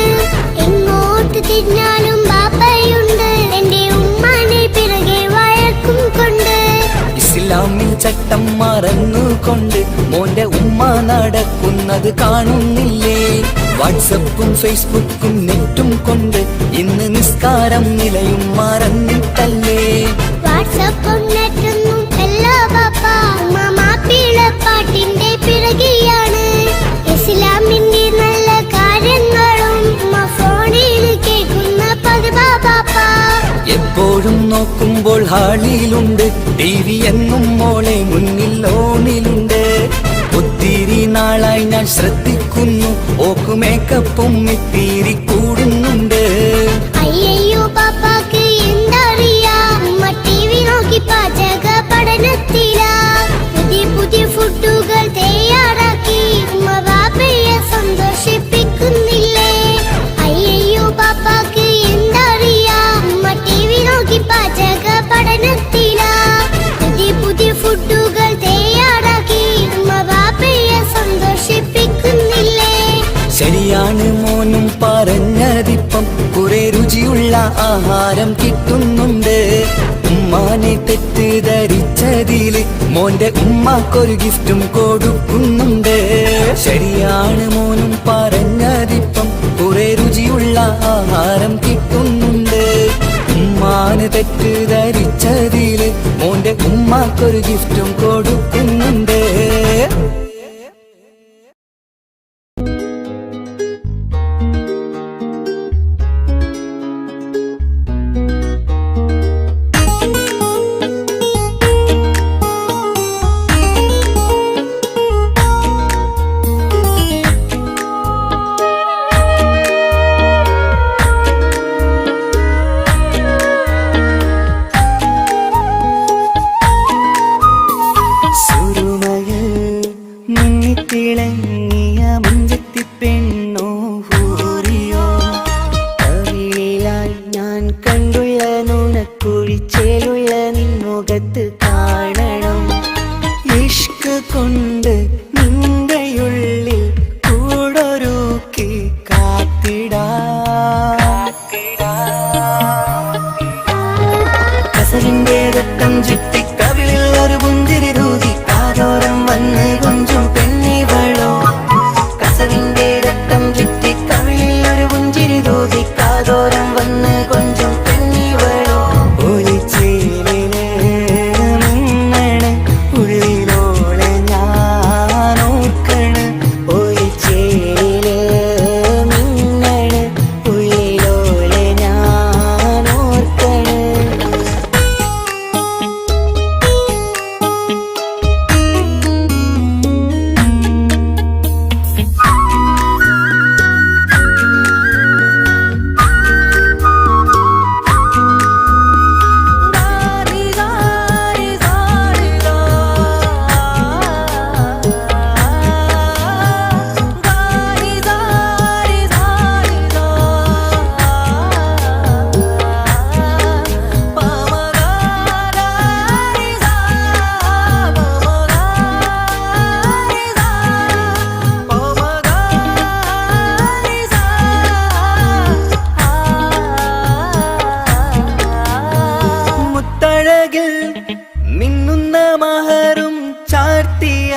എങ്ങോട്ട് തിരിഞ്ഞാലും ബാപ്പയുണ്ട്, എന്റെ ഉമ്മാനെ പിറകെ വഴക്കും കൊണ്ട്. ഇസ്ലാമിൽ ചട്ടം മറന്നുകൊണ്ട് മോന്റെ ഉമ്മ നടക്കുന്നത് കാണുന്നില്ലേ? വാട്സപ്പും ഫേസ്ബുക്കും നെറ്റും കൊണ്ട് ഇന്ന് നിസ്കാരം നിലയും മറന്നിട്ടല്ലേ? വാട്സപ്പും നെറ്റൊന്നും അല്ല ബാപ്പ, ഉമ്മ മാപ്പിളപ്പാട്ടിന്റെ പിറകെയാണ്. ഇസ്ലാമിന്റെ നല്ല കാര്യങ്ങളും ഉമ്മ ഫോണിൽ കേൾക്കുന്ന പതിവാ ബാപ്പ. എപ്പോഴും നോക്കുമ്പോൾ ഹാളിയിലുണ്ട് TV എന്നും മോളെ മുന്നിൽ ഓണിലുണ്ട്. ഒത്തിരി നാളായി ഞാൻ ശ്രദ്ധിക്കുന്നു, ഓക്ക് മേക്കപ്പും ഇത്തിരി കൂടുന്നുണ്ട്. അയ്യോ പാപ്പാക്ക് എന്തറിയാ, ഉമ്മ TV നോക്കി പാചക പഠനത്തിലാ. പുതിയ പുതിയ ഫുഡുകൾ തയ്യാറാക്കി ഉമ്മ ബാപ്പയെ സന്തോഷിപ്പിക്കുന്നില്ലേ? അയ്യോ പാപ്പാക്ക് എന്തറിയാ, ഉമ്മ TV നോക്കി പാചക പഠനത്തിലാ. പുതിയ പുതിയ ഫുഡുകൾ തയ്യാറാക്കി ഉമ്മ ബാപ്പയെ സന്തോഷിപ്പിക്കുന്നില്ലേ? ശരിയാണ് മോനും പറഞ്ഞതിപ്പം, കുറെ രുചിയുള്ള ആഹാരം കിട്ടുന്നുണ്ട്. ഉമ്മാനെ തെറ്റിദ്ധരിച്ചതില് മോന്റെ ഉമ്മാക്കൊരു ഗിഫ്റ്റും കൊടുക്കുന്നുണ്ട്. ശരിയാണ് മോനും പറഞ്ഞതിപ്പം, കുറെ രുചിയുള്ള ആഹാരം കിട്ടുന്നുണ്ട്. ഉമ്മാന് തെറ്റിദ്ധരിച്ചതില് മോന്റെ ഉമ്മാക്കൊരു ഗിഫ്റ്റും കൊടുക്കുന്നുണ്ട്. തിളങ്ങിയ മുഞ്ചത്തി പെണ്ണോ ഹൂറിയോ, കവിളിലായി ഞാൻ കണ്ടുള്ള നുണക്കുഴിച്ചേലുള്ള നിൻമുഖത്ത് കാണണം. ഇഷ്ക് കൊണ്ട് നിന്റെയുള്ളിൽ കൂടൊരുക്കി കാത്തിടാ. കസലിന്റെ രക്തം ചുറ്റി കവിളിൽ ഒരു പുഞ്ചിരി തൂകി കാതോരം വന്ന് കൊഞ്ചും പെണ്ണിവളോ. കസവിന്റെ രക്തം ചുറ്റി കവിളിൽ ഒരു പുഞ്ചിരി തൂകി കാതോരം വന്ന് കൊഞ്ചും പെണ്ണിവളോ. ഒളിച്ചേലിന് ഉള്ളിലോളെ ഞാൻ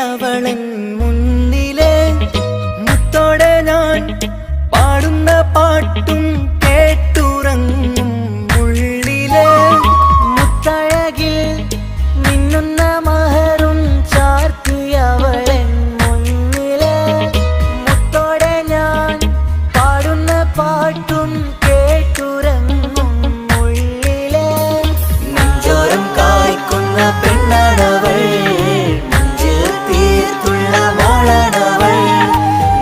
അവളൻ മുന്നിലെ മുത്തോടെ ഞാൻ പാടുന്ന പാട്ടും കേട്ടുറങ്ങും ഉള്ളിലെ മുത്തഴകിൽ മിന്നുന്ന മഹറും ചാർത്തിയവളൻ മുന്നിലെ മുത്തോടെ ഞാൻ പാടുന്ന പാട്ടും കേട്ടുറങ്ങും ഉള്ളിലെ നെഞ്ചോരം കായ്ക്കുന്ന പെണ്ണാണവൾ നെഞ്ചിൽ തീർത്തുള്ള മോളാണവൾ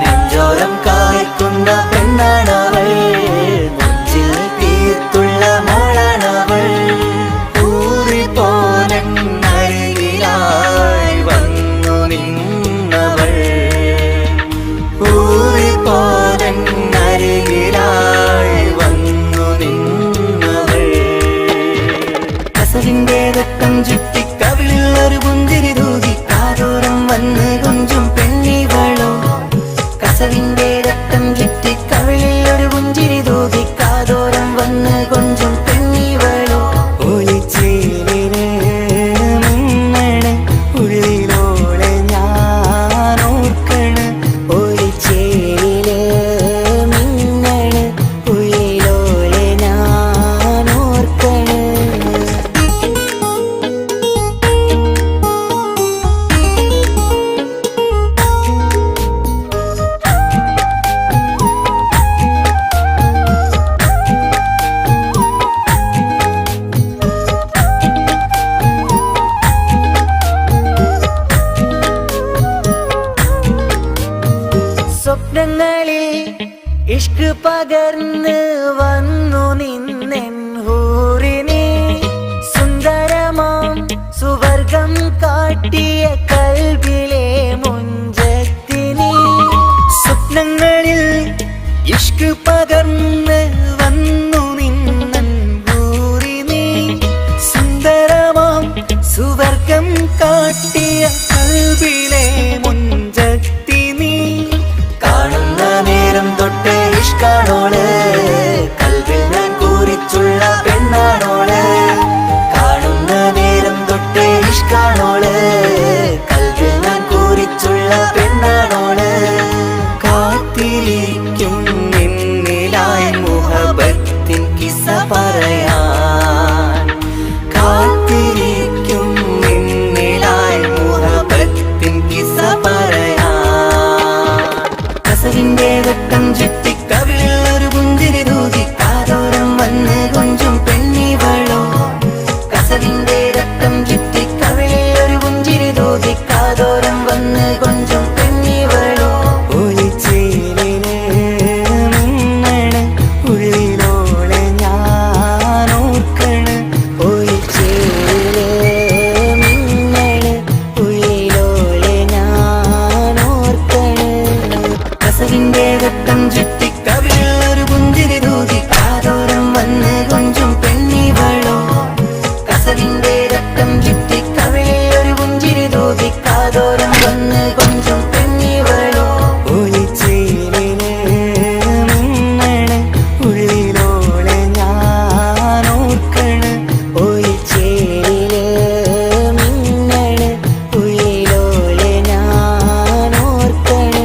നെഞ്ചോരം കായ്ക്കുന്ന പെണ്ണാണവൾ നെഞ്ചിൽ തീർത്തുള്ള മോളാണവൾ ൂറിപ്പോലരികിലായി വന്നു നിന്നവൾ ൂറിപ്പോലരികിലായി വന്നു നിന്നവൾ കസവിന്റെ രക്തം ചുറ്റി കവിളിൽ ഒരു പുഞ്ചിരി തൂകി കാതോരം വന്ന് കൊഞ്ചും പെണ്ണിവളോ കസവിന്റെ രക്തം ചുറ്റി കവിളിൽ ഒരു പുഞ്ചിരി തൂകി കാതോരം വന്ന് കൊഞ്ചും പെണ്ണിവളോ ഒളിച്ചേലിന് മിന്നണ് ഉള്ളിലോളെ ഞാൻ ഓർക്കണ് ഒളിച്ചേലില് മിന്നണ് ഉള്ളിലോളെ ഞാൻ ഓർക്കണ് സ്വപ്നങ്ങളിൽ ഇഷ്ക് പകർന്ന് വന്നു നിന്നെൻ ഹൂറിനെ സുന്ദരമാം സുവർഗം കാട്ടിയ കൽബിലെ മുഞ്ചത്തിനെ സ്വപ്നങ്ങളിൽ ഇഷ്ക് പകർന്ന് വന്നു നിന്നൻ ഹൂറിനെ സുന്ദരമാം സുവർഗം കാട്ടിയ കൽബിലെ മുഞ്ചത്തിനെ കാണുന്ന നേരം തൊട്ട് ഇഷ്കാണോള് കൽവിൽ ഞാൻ കുറിച്ചുള്ള പെണ്ണാണോള് കാണുന്ന നേരം തൊട്ട് ഇഷ്കാണോള് കൽവിൽ ഞാൻ കുറിച്ചുള്ള പെണ്ണാണോള് കാത്തിരിക്കും നിന്നിലായി മുഹബത്തിൻ കിസ്സ പറയാൻ കാത്തിരിക്കും നിന്നിലായി മുഹബത്തിൻ കിസ്സ പറയാൻ കസവിന്റെ രക്തം ചുറ്റി കവിളിൽ ഒരു പുഞ്ചിരി തൂകി കാതോരം വന്ന് കൊഞ്ചും പെണ്ണിവളോ കസവിന്റെ രക്തം ചുറ്റി കവിളിൽ ഒരു പുഞ്ചിരി തൂകി കാതോരം വന്ന് കൊഞ്ചും പെണ്ണിവളോ ഒളിച്ചേലിന് മിന്നണ് ഉള്ളിലോളെ ഞാൻ ഓർക്കണ് ഒളിച്ചേലില് മിന്നണ് ഉള്ളിലോളെ ഞാൻ ഓർക്കണ് കസവിന്റെ രക്തം ചുറ്റി കവിളിൽ ഒരു പുഞ്ചിരി തൂകി കാതോരം വന്ന് കൊഞ്ചും പെണ്ണിവളോ കസവിന്റെ രക്തം ചുറ്റി കവിളിൽ ഒരു പുഞ്ചിരി തൂകി കാതോരം വന്ന് കൊഞ്ചും പെണ്ണിവളോ ഒളിച്ചേലിന് മിന്നണ് ഉള്ളിലോളെ ഞാൻ ഓർക്കണ് ഒളിച്ചേലില് മിന്നണ് ഉള്ളിലോളെ ഞാൻ ഓർക്കണ്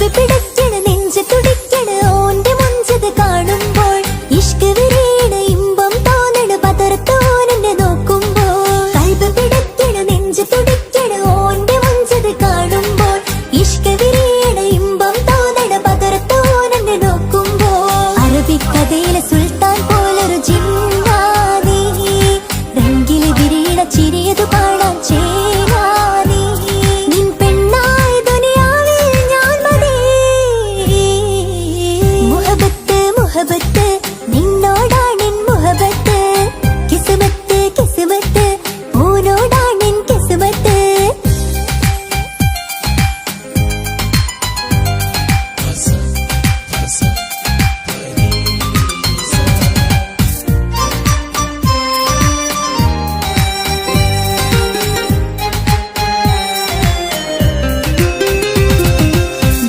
കൽബ് പിടയ്ക്കണ നെഞ്ച് തുടിക്കണ ഓന്റെ മുഞ്ചത് കാണുമ്പോൾ ഇഷ്ക് വിരീണ ഇമ്പം തോന്നണ പതർത്തോനെ നോക്കുമ്പോൾ കൽബ് പിടയ്ക്കണ നെഞ്ച് തുടിക്കണ ഓന്റെ മുഞ്ചത് കാണുമ്പോൾ ഇഷ്ക് വിരീണ ഇമ്പം തോന്നണ പതർത്തോനെ നോക്കുമ്പോൾ അറബിക്കഥയിലെ സുൽത്താൻ പോലൊരു ജിന്നാനി രംഗിലെ വിരീണ ചിരിയതു കാണാൻ ചേരാനി നിൻ പെണ്ണായി ദുനിയാവിൽ ഞാൻ മതി മുഹബത്ത് മുഹബത്ത് നിന്നോടാണെൻ മുഹബത്ത് കിസ്മത്ത് കിസ്മത്ത് ഓനോടാണെൻ കിസ്മത്ത്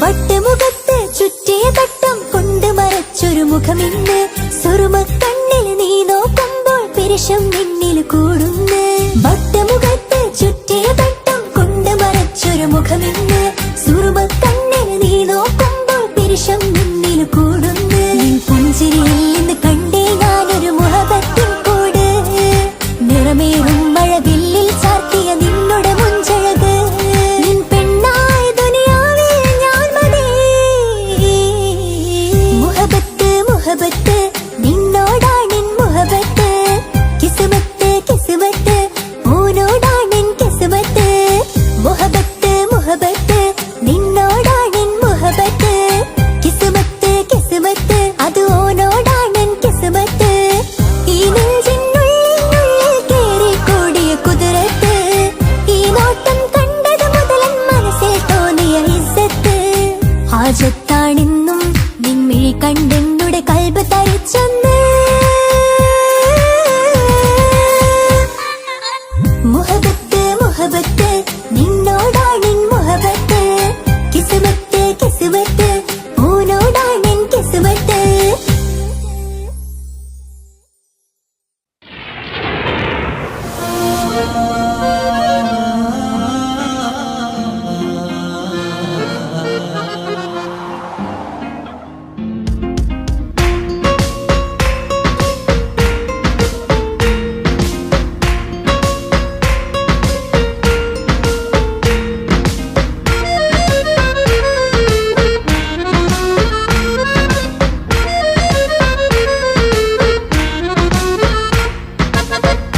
വട്ടമുഖത്ത് ചുറ്റിയ തട്ടം കൊണ്ട് മറച്ചൊരു മുഖമിന്ന് സുറുമ കണ്ണിൽ നീ നോക്കുമ്പോൾ പിരിശം നിന്നിൽ കൂടുന്ന് വട്ടമുഖത്ത് ചുറ്റിയ തട്ടം കൊണ്ട് മറച്ചൊരു മുഖമിന്ന് സുറുമ കണ്ണിൽ നീ നോക്കുമ്പോൾ പിരിശം നിന്നിൽ കൂടുന്ന് നിൻ പുഞ്ചിരിയിൽ നിന്ന് കണ്ടേ ഞാനൊരു മുഹബത്തിൻ കൂട് നിറമേറും മഴവില്ലിൽ ചാർത്തിയ നിന്നുടെ മുഞ്ചഴക് നിൻ പെണ്ണായി ദുനിയാവിൽ ഞാൻ മതി മുഹബത്ത് മുഹബത്ത് നിന്നോടാണെൻ മുഹബത്ത് കിസ്മത്ത് കിസ്മത്ത് ഓനോടാണെൻ കിസ്മത്ത് മുഹബത്ത് മുഹബത്ത് നിന്നോടാണെൻ മുഹബത്ത് കിസ്മത്ത് കിസ്മത്ത് അത് ഓനോടാണെൻ കിസ്മത്ത് ഈ നെഞ്ചിനുള്ളിൽ കേറിക്കൂടിയ കുതിരത്ത് ഈ നോട്ടം കണ്ടത് മുതലൻ മനസ്സിൽ തോന്നിയ ഇസ്സത്ത് ഹാജത്താണെന്നും നിൻമിഴി കണ്ടെന്നുടെ കൽബ് തരിച്ചെന്ന് മുഹബത്ത് മുഹബത്ത് നിന്നോടാണെൻ മുഹബത്ത് കിസ്മത്ത് കിസ്മത്ത് ഓനോടാണെൻ കിസ്മത്ത്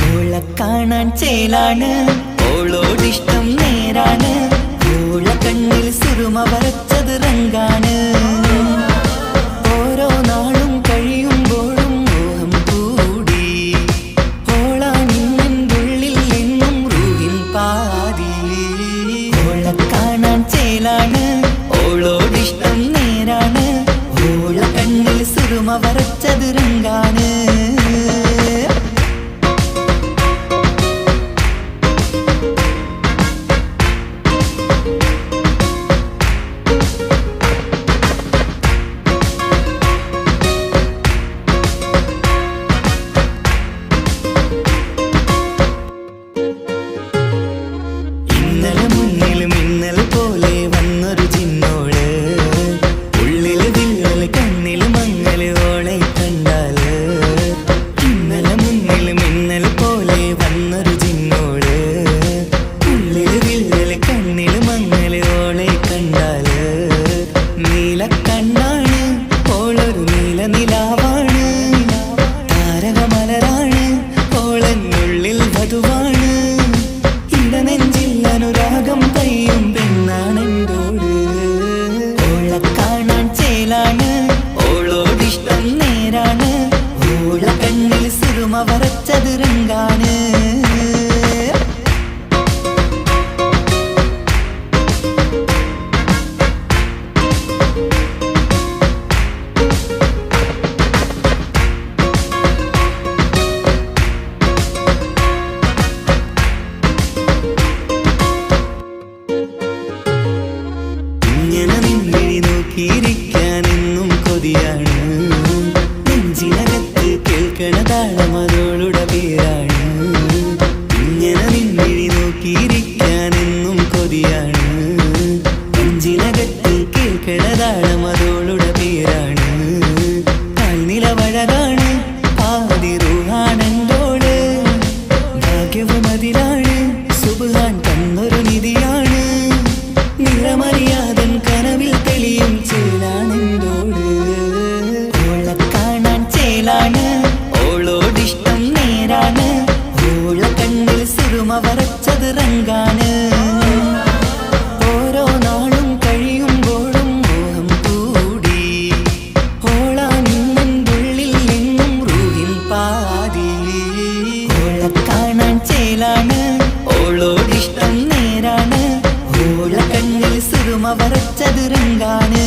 ഓളെ കാണാൻ ചേലാണ് ഓളോടിഷ്ടം നേരാണ് ഓളെ കണ്ണിൽ സുറുമ വരച്ചത് റങ്കാണ് ഓരോ നാളും കഴിയുമ്പോഴും മോഹം കൂടി ഓളാണിന്നുള്ളിൽ എന്നും റൂഹിൻ പാതി ഓളെ കാണാൻ ചേലാണ് ഓളോടിഷ്ടം നേരാണ് ഓളെ കണ്ണിൽ സുറുമ വരച്ചത് റങ്കാണ് ഇന്നലെ മുന്നിൽ മിന്നൽ പോലെ വന്നൊരു ചിന്നോള് ഉള്ളിൽ വില്ലൽ കണ്ണിൽ മങ്ങൽ ഓളെ കണ്ടാല് ഇന്നലെ മുന്നിൽ മിന്നൽ പോലെ വന്നൊരു ചിന്നോള് ഉള്ളിൽ വില്ലൽ കണ്ണിൽ മങ്ങൽ ഓളെ കണ്ടാല് നീല കണ്ണാണ് ഓളൊരു നീല നിലാവാണ് താരകമലരാണ് ഓളെന്നുള്ളിൽ വധുവാണ് ഇടനെഞ്ചിൽ അനുരാഗം കയ്യും പെണ്ണാണെന്തോട് ഓളെ കാണാൻ ചേലാണ് ഓളോടിഷ്ടം നേരാണ് ഓളെ കണ്ണിൽ സുറുമ വരച്ചത് രംഗാണ് ഇങ്ങനെ നിന്നിഴി നോക്കിയിരിക്കാനെന്നും കൊതിയാണ് നെഞ്ചിനകത്ത് കേൾക്കണ താളം അതോളുടെ പേരാണ് ഇങ്ങനെ നിന്നിഴി നോക്കിയിരിക്കാനെന്നും കൊതിയാണ് നെഞ്ചിനകത്ത് കേൾക്കണ കിളതാളം അതോളുടെ പേരാണ്. കാൽനിലവഴകാണ് ആദിറുഹാനന്തോട്. ഭാഗ്യവും അതിലാണ് സുബ്ഹാൻ തന്നൊരു നിധിയാണ്. നിറമറിയാതൻ കനവിൽ തെളിയും ചേലാണെന്തോട്. ഓളെ കാണാൻ ചേലാണ്, ഓളോടിഷ്ടം നേരാണ്. ഓള കണ്ണിൽ സിറുമ വരച്ചത് റങ്കാണ്. ഓരോ നാളും കഴിയുമ്പോഴും മോഹം കൂടി. ഓളാനുള്ളിൽ നിന്നും റൂഹിൽ പാതി. ഓളെ കാണാൻ ചേലാണ്, ഓളോടിഷ്ടം നേരാണ്. ഓള കണ്ണിൽ സിറുമ വരച്ചത് റങ്കാണ്.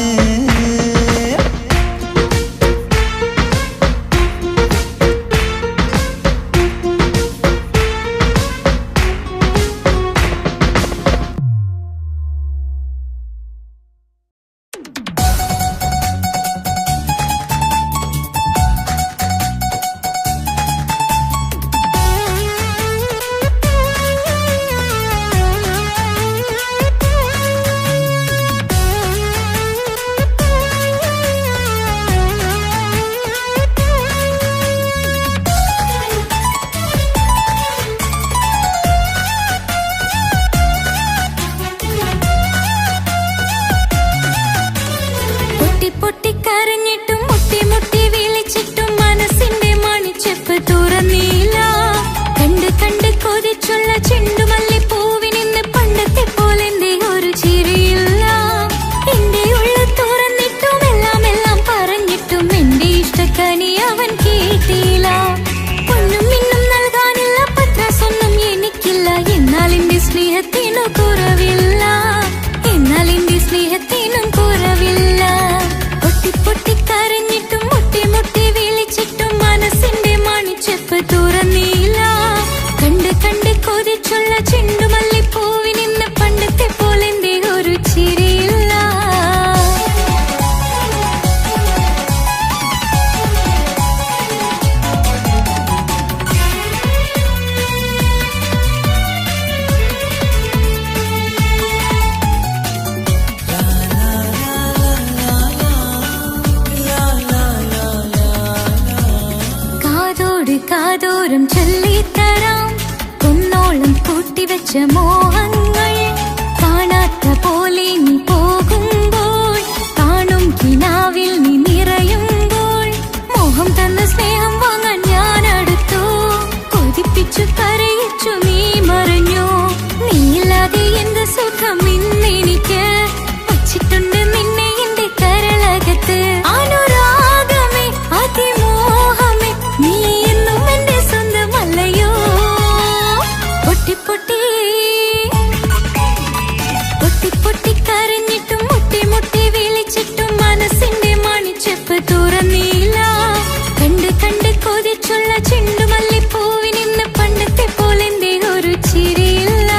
പൊട്ടിക്കരഞ്ഞിട്ടും മുട്ടി മുട്ടി വിളിച്ചിട്ടും മനസ്സിന്റെ മണിച്ചെപ്പ് തുറന്നില്ല. കണ്ട് കണ്ട് കൊതിച്ചുള്ള ചെണ്ടുമല്ലി പൂവിനിന്ന് പണ്ടത്തെ പോലെ ഒരു ചിരിയില്ല. എന്റെ ഉള്ളിൽ തുറന്നിട്ടും എല്ലാം പറഞ്ഞിട്ടും എന്റെ ഇഷ്ടക്കനി അവൻ കേട്ടില്ല. ഒന്നും ഇന്നും നൽകാനില്ല, പത്രാസൊന്നും എനിക്കില്ല. എന്നാൽ എന്റെ സ്നേഹത്തിനു കുറവില്ല, എന്നാൽ എന്റെ സ്നേഹത്തിനും കുറവില്ല. പൊട്ടിക്കരഞ്ഞിട്ടും മുട്ടി മുട്ടി വിളിച്ചിട്ടും മനസ്സിന്റെ മണിച്ചെപ്പ് തുറന്നില്ല. കണ്ട് കണ്ട് കൊതിച്ചുള്ള ചെണ്ടുമല്ലി പൂവിനിന്ന് പണ്ടത്തെ പോലെ ഒരു ചിരിയില്ല. കാതോരം ചൊല്ലിത്തരാം കുന്നോളം കൂട്ടിവെച്ച മോഹങ്ങൾ. കാണാത്ത പോലെ നീ പോകുമ്പോൾ, കാണും കിനാവിൽ നീ നിറയുമ്പോൾ, മോഹം തന്ന സ്നേഹം വാങ്ങാൻ ഞാൻ അടുത്തു. കൊതിപ്പിച്ചു കരയിച്ചു നീ മറഞ്ഞു. നീയില്ലാതെ എന്ത് സുഖം ഇന്നെനിക്ക്. വച്ചിട്ടുണ്ട് നിന്നെ എന്റെ കരളകത്ത്. അനുരാഗമേ അതിമോഹമേ നീ എന്നും എന്റെ സ്വന്തമല്ലയോ. പൊട്ടിക്കരഞ്ഞിട്ടും മുട്ടി മുട്ടി വിളിച്ചിട്ടും മനസ്സിന്റെ മണിച്ചെപ്പ് തുറന്നില്ല. കണ്ട് കണ്ട് കൊതിച്ചുള്ള ചെണ്ടുമല്ലി പൂവിനിന്ന് പണ്ടത്തെ പോലെ ഒരു ചിരിയില്ല.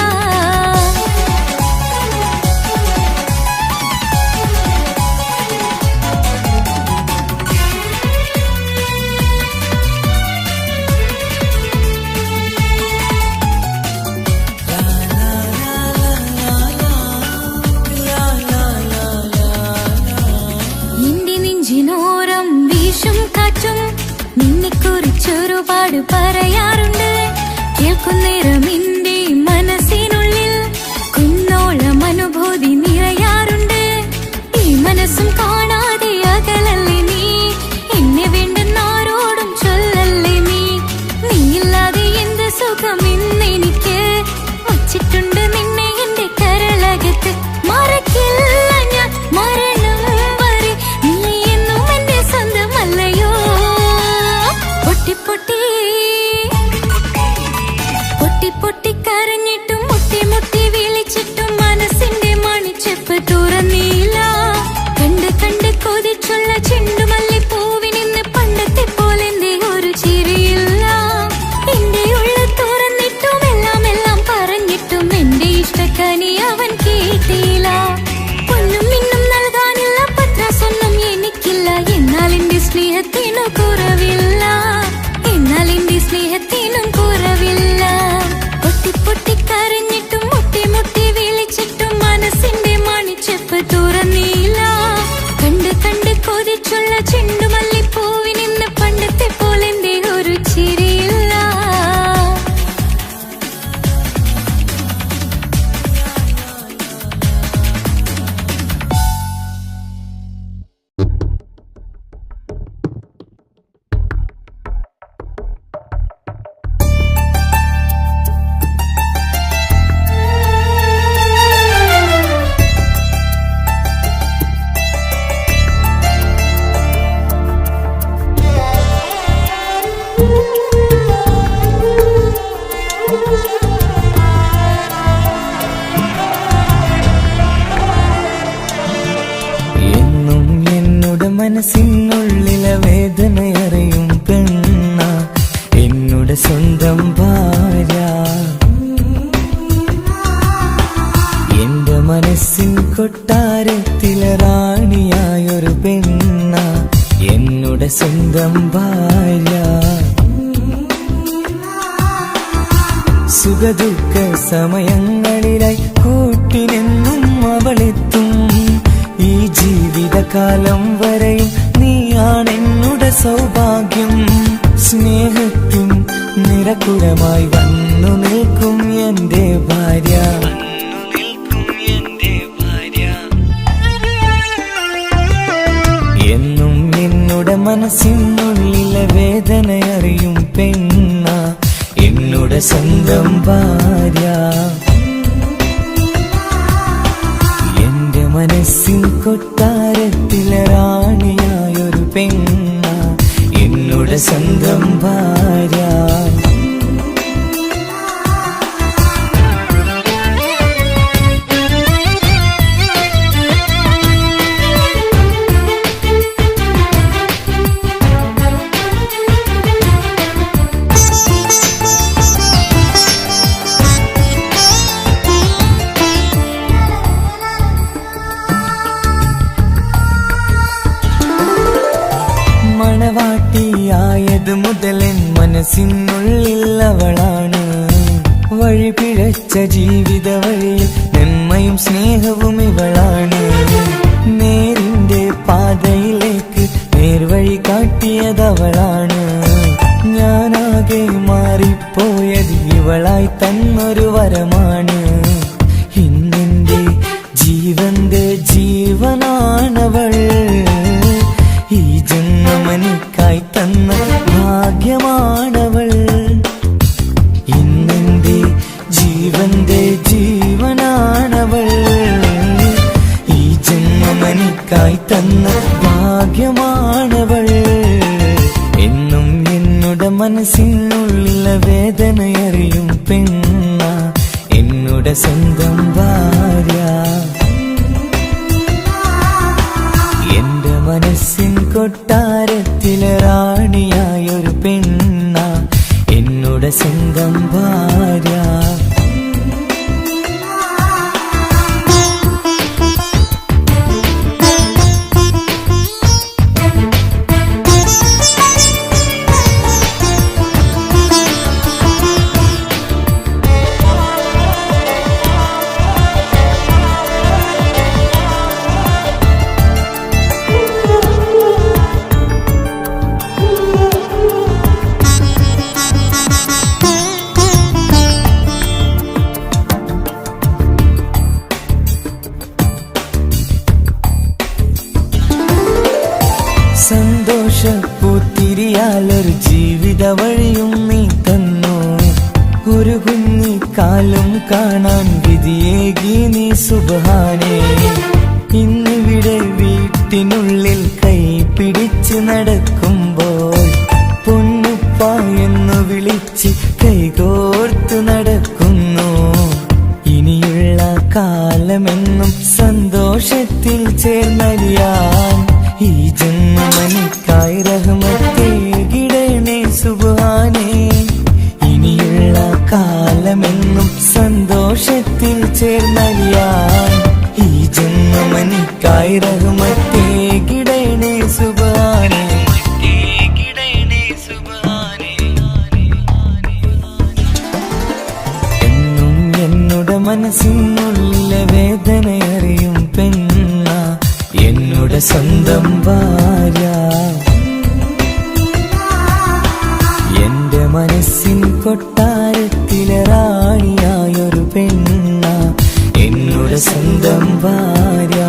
നെഞ്ചിനോരം വീശും കാറ്റും നിന്നെക്കുറിച്ചൊരുപാട് പറയാറുണ്ട്. കേൾക്കുന്നേരം എന്റെ മനസ്സിനുള്ളിൽ കുന്നോളം അനുഭൂതി നിറയാറുണ്ട്. ഈ മനസ്സും കാണാതെ അകലല്ലേ നീ. എന്നെ വേണ്ടെന്നാരോടും ചൊല്ലല്ലേ നീ. നീയില്ലാതെ എന്ത് സുഖം ഇന്നെനിക്ക്. വച്ചിട്ടുണ്ട് നിന്നെ എന്റെ കരളകത്ത്. മറക്കില്ല ഞാൻ മരണം വരെ, നീ എന്നും എന്റെ സ്വന്തമല്ലയോ. പൊട്ടി മനസ്സിനുള്ളിലെ വേദനയറിയും പെണ്ണ എന്നുടെ സ്വന്തം ഭാര്യ. എന്റെ മനസ്സിൻ കൊട്ടാരത്തിലെ റാണിയായൊരു പെണ്ണ എന്നുടെ സ്വന്തം ഭാര്യ. സുഖദുഃഖ സമയങ്ങളിലായി കൂട്ടിനെന്നും അവളെത്തും. ഈ ജീവിതകാലം വരെയും നീയാണെന്നുടെ സൗഭാഗ്യം. സ്നേഹത്തിൻ നിറകുടമായി വന്നു നിൽക്കും എന്റെ ഭാര്യ. എന്നും എന്നുടെ മനസ്സിനുള്ളിലെ വേദനയറിയും പെണ്ണ എന്നുടെ സ്വന്തം ഭാര്യ. എന്റെ മനസ്സിൻ കൊട്ടാരത്തിലെ റാണിയായൊരു പെണ്ണ എന്നുടെ സ്വന്തം ഭാര്യ. മണവാട്ടിയായത് മുതലൻ മനസ്സിനുള്ളിൽ അവളാണ്. വഴി പിഴച്ച ജീവിത വഴിയിൽ നന്മയും സ്നേഹവും ഇവളാണ്. നേരിന്റെ പാതയിലേക്ക് നേർവഴി കാട്ടിയതവളാണ്. ഞാനാകെ മാറിപ്പോയത് ഇവളായി തന്നൊരു വരമാണ്. ഇന്നെന്റെ ജീവന്റെ ജീവനാണവൾ. ഈ ജന്മമെനിക്കായി തന്ന ഭാഗ്യമാണവൾ. ഇന്നെന്റെ ജീവന്റെ ജീവനാണവൾ. ഈ ജന്മമെനിക്കായി തന്ന ഭാഗ്യമാണവൾ. എന്നും എന്നുടെ മനസ്സിനുള്ളിലെ വേദനയറിയും പെണ്ണ എന്നുടെ സ്വന്തം ഭാര്യ. എന്റെ മനസ്സിൻ കൊട്ടാരത്തിലെ റാണിയായൊരു പെണ്ണ എന്നുടെ സ്വന്തം ഭാര്യ. സന്തോഷപ്പൂത്തിരിയാലൊരു ജീവിത വഴിയും നീ തന്നു. ഒരു കുഞ്ഞിക്കാലും കാണാൻ വിധിയേകി നീ സുബ്ഹാനേ. ഇന്നിവിടെ വീട്ടിനുള്ളിൽ കൈ പിടിച്ച് നടക്കുമ്പോൾ പൊന്നുപ്പ എന്ന് വിളിച്ച് കൈകോർത്ത് നടക്കുന്നു. ഇനിയുള്ള കാലമെന്നും സന്തോഷത്തിൽ ചേർന്നലിയാൻ ഈ ജന്മമെനിക്കായി റഹ്മത്തേകിടണേ സുബ്ഹാനേ. ഇനിയുള്ള കാലമെന്നും സന്തോഷത്തിൽ ചേർന്നലിയാൻ ഈ ജന്മമെനിക്കായി റഹ്മത്തേകിടണേ സുബ്ഹാനേ. എന്നും എന്നുടെ മനസ്സിനുള്ളിലെ വേദനയറിയും പെണ്ണ എന്നുടെ സ്വന്തം ഭാര്യ. എന്റെ മനസ്സിൻ കൊട്ടാരത്തിലെ റാണിയായൊരു പെണ്ണ എന്നുടെ സ്വന്തം ഭാര്യ.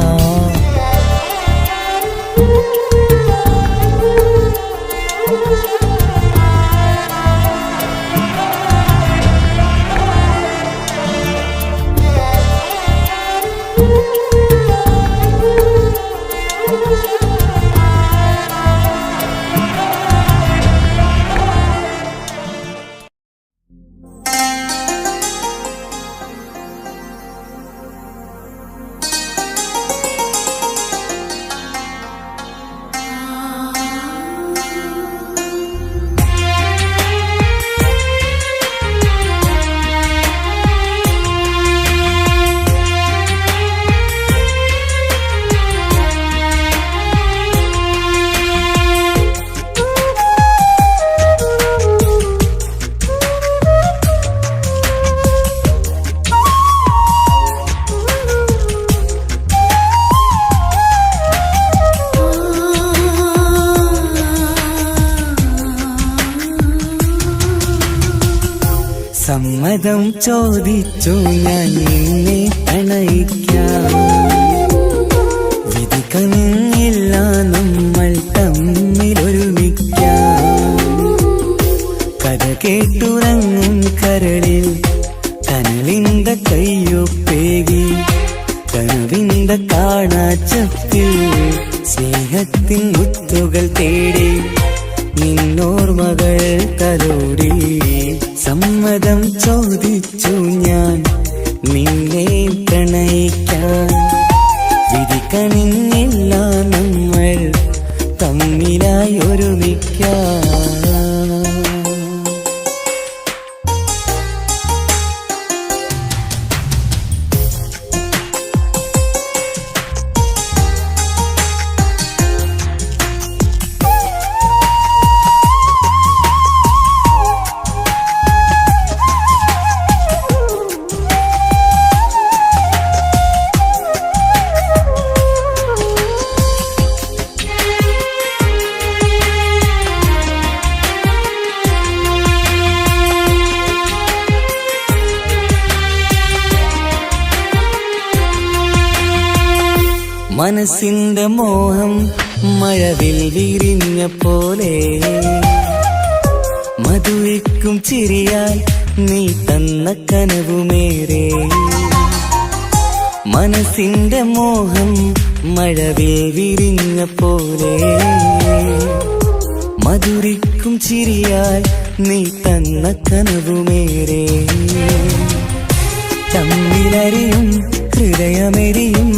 സമ്മതം ചോദിച്ചു ഞാൻ നിന്നെ പ്രണയിക്കാം. വിധി കനിഞ്ഞില്ല നമ്മൾ തമ്മിലൊരുമിക്കാം. കഥ കേട്ടുറങ്ങും കരളിൽ കനലിന്റെ കയ്യൊപ്പേകി കനവിന്റെ കാണാച്ചപ്പിൽ സ്നേഹത്തിൻ മുത്തുകൾ തേടി നിന്നോർമകൾ തലോടി. സമ്മതം ചോദിച്ചു ഞാൻ നിന്നെ പ്രണയിക്കാൻ. വിധി കനിഞ്ഞില്ല നമ്മൾ തമ്മിലായി ഒരുമിക്കാം. മനസ്സിന്റെ മോഹം മഴവിൽ വിരിഞ്ഞ പോലെ മധുവിക്കും ചിരിയാൽ നീ തന്ന കനവുമേറെ. മനസ്സിന്റെ മോഹം മഴവിൽ വിരിഞ്ഞ പോലെ മധുരിക്കും ചിരിയാൽ നീ തന്ന കനവുമേറെ. തമ്മിലറിയും ഹൃദയമെരിയും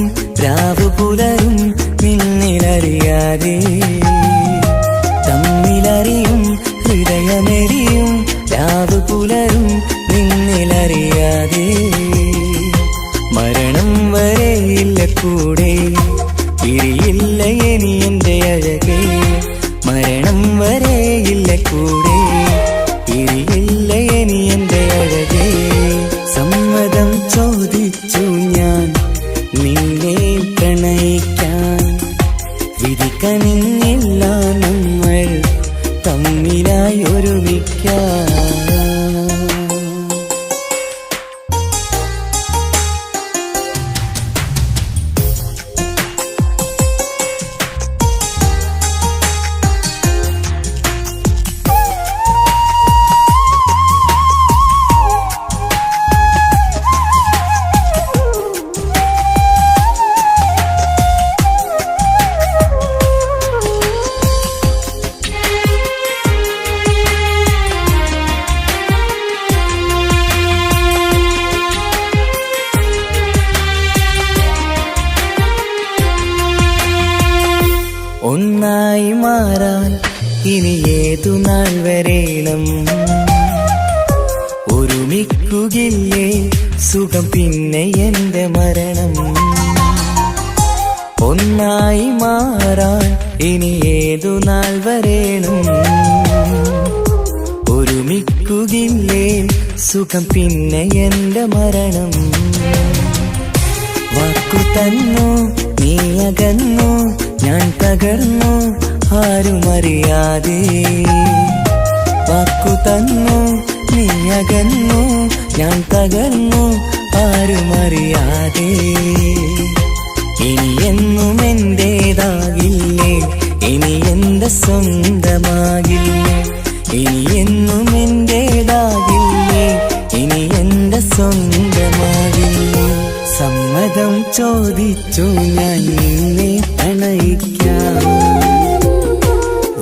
രാവു പുലരും നിന്നിലറിയാതെ. തമ്മിലറിയും ഹൃദയമെരിയും രാവു പുലരും നിന്നിലറിയാതെ. മരണം വരെയില്ല കൂടെ പിരിയില്ല ഇനി എന്റെ അഴകേ. മരണം വരെയില്ല കൂടെ പിരിയില്ല ഇനി എന്റെ അഴകേ. സമ്മതം ചോദിച്ചു ഞാൻ നിന്നെ പ്രണയിക്കാൻ. വിധി കനിഞ്ഞില്ല നമ്മൾ തമ്മിലായി ഒരുമിക്കാം. ഒന്നായി മാറാൻ ഇനി ഏതു നാൾ വരേണം. ഒരുമിക്കുകയില്ലേ സുഖം പിന്നെ എന്റെ മരണം. ഒന്നായി മാറാൻ ഇനി ഏതു നാൾ വരേണം. ഒരുമിക്കുകയില്ലേ സുഖം പിന്നെ എന്റെ മരണം. വാക്കു തന്നു നീ അകന്നു ഞാൻ തകർന്നു ആരുമറിയാതെ. വാക്കു തന്നു നീ അകന്നു ഞാൻ തകർന്നു ആരുമറിയാതെ. ഇനി എന്നും എന്റേതാകില്ലേ ഇനി എന്റെ സ്വന്തമാകില്ലേ. ഇനി എന്നും എന്റേതാകില്ലേ ഇനി എന്റെ സ്വന്തമാകില്ലേ. സമ്മതം ചോദിച്ചു ഞാൻ നിന്നെ പ്രണയിക്കാം.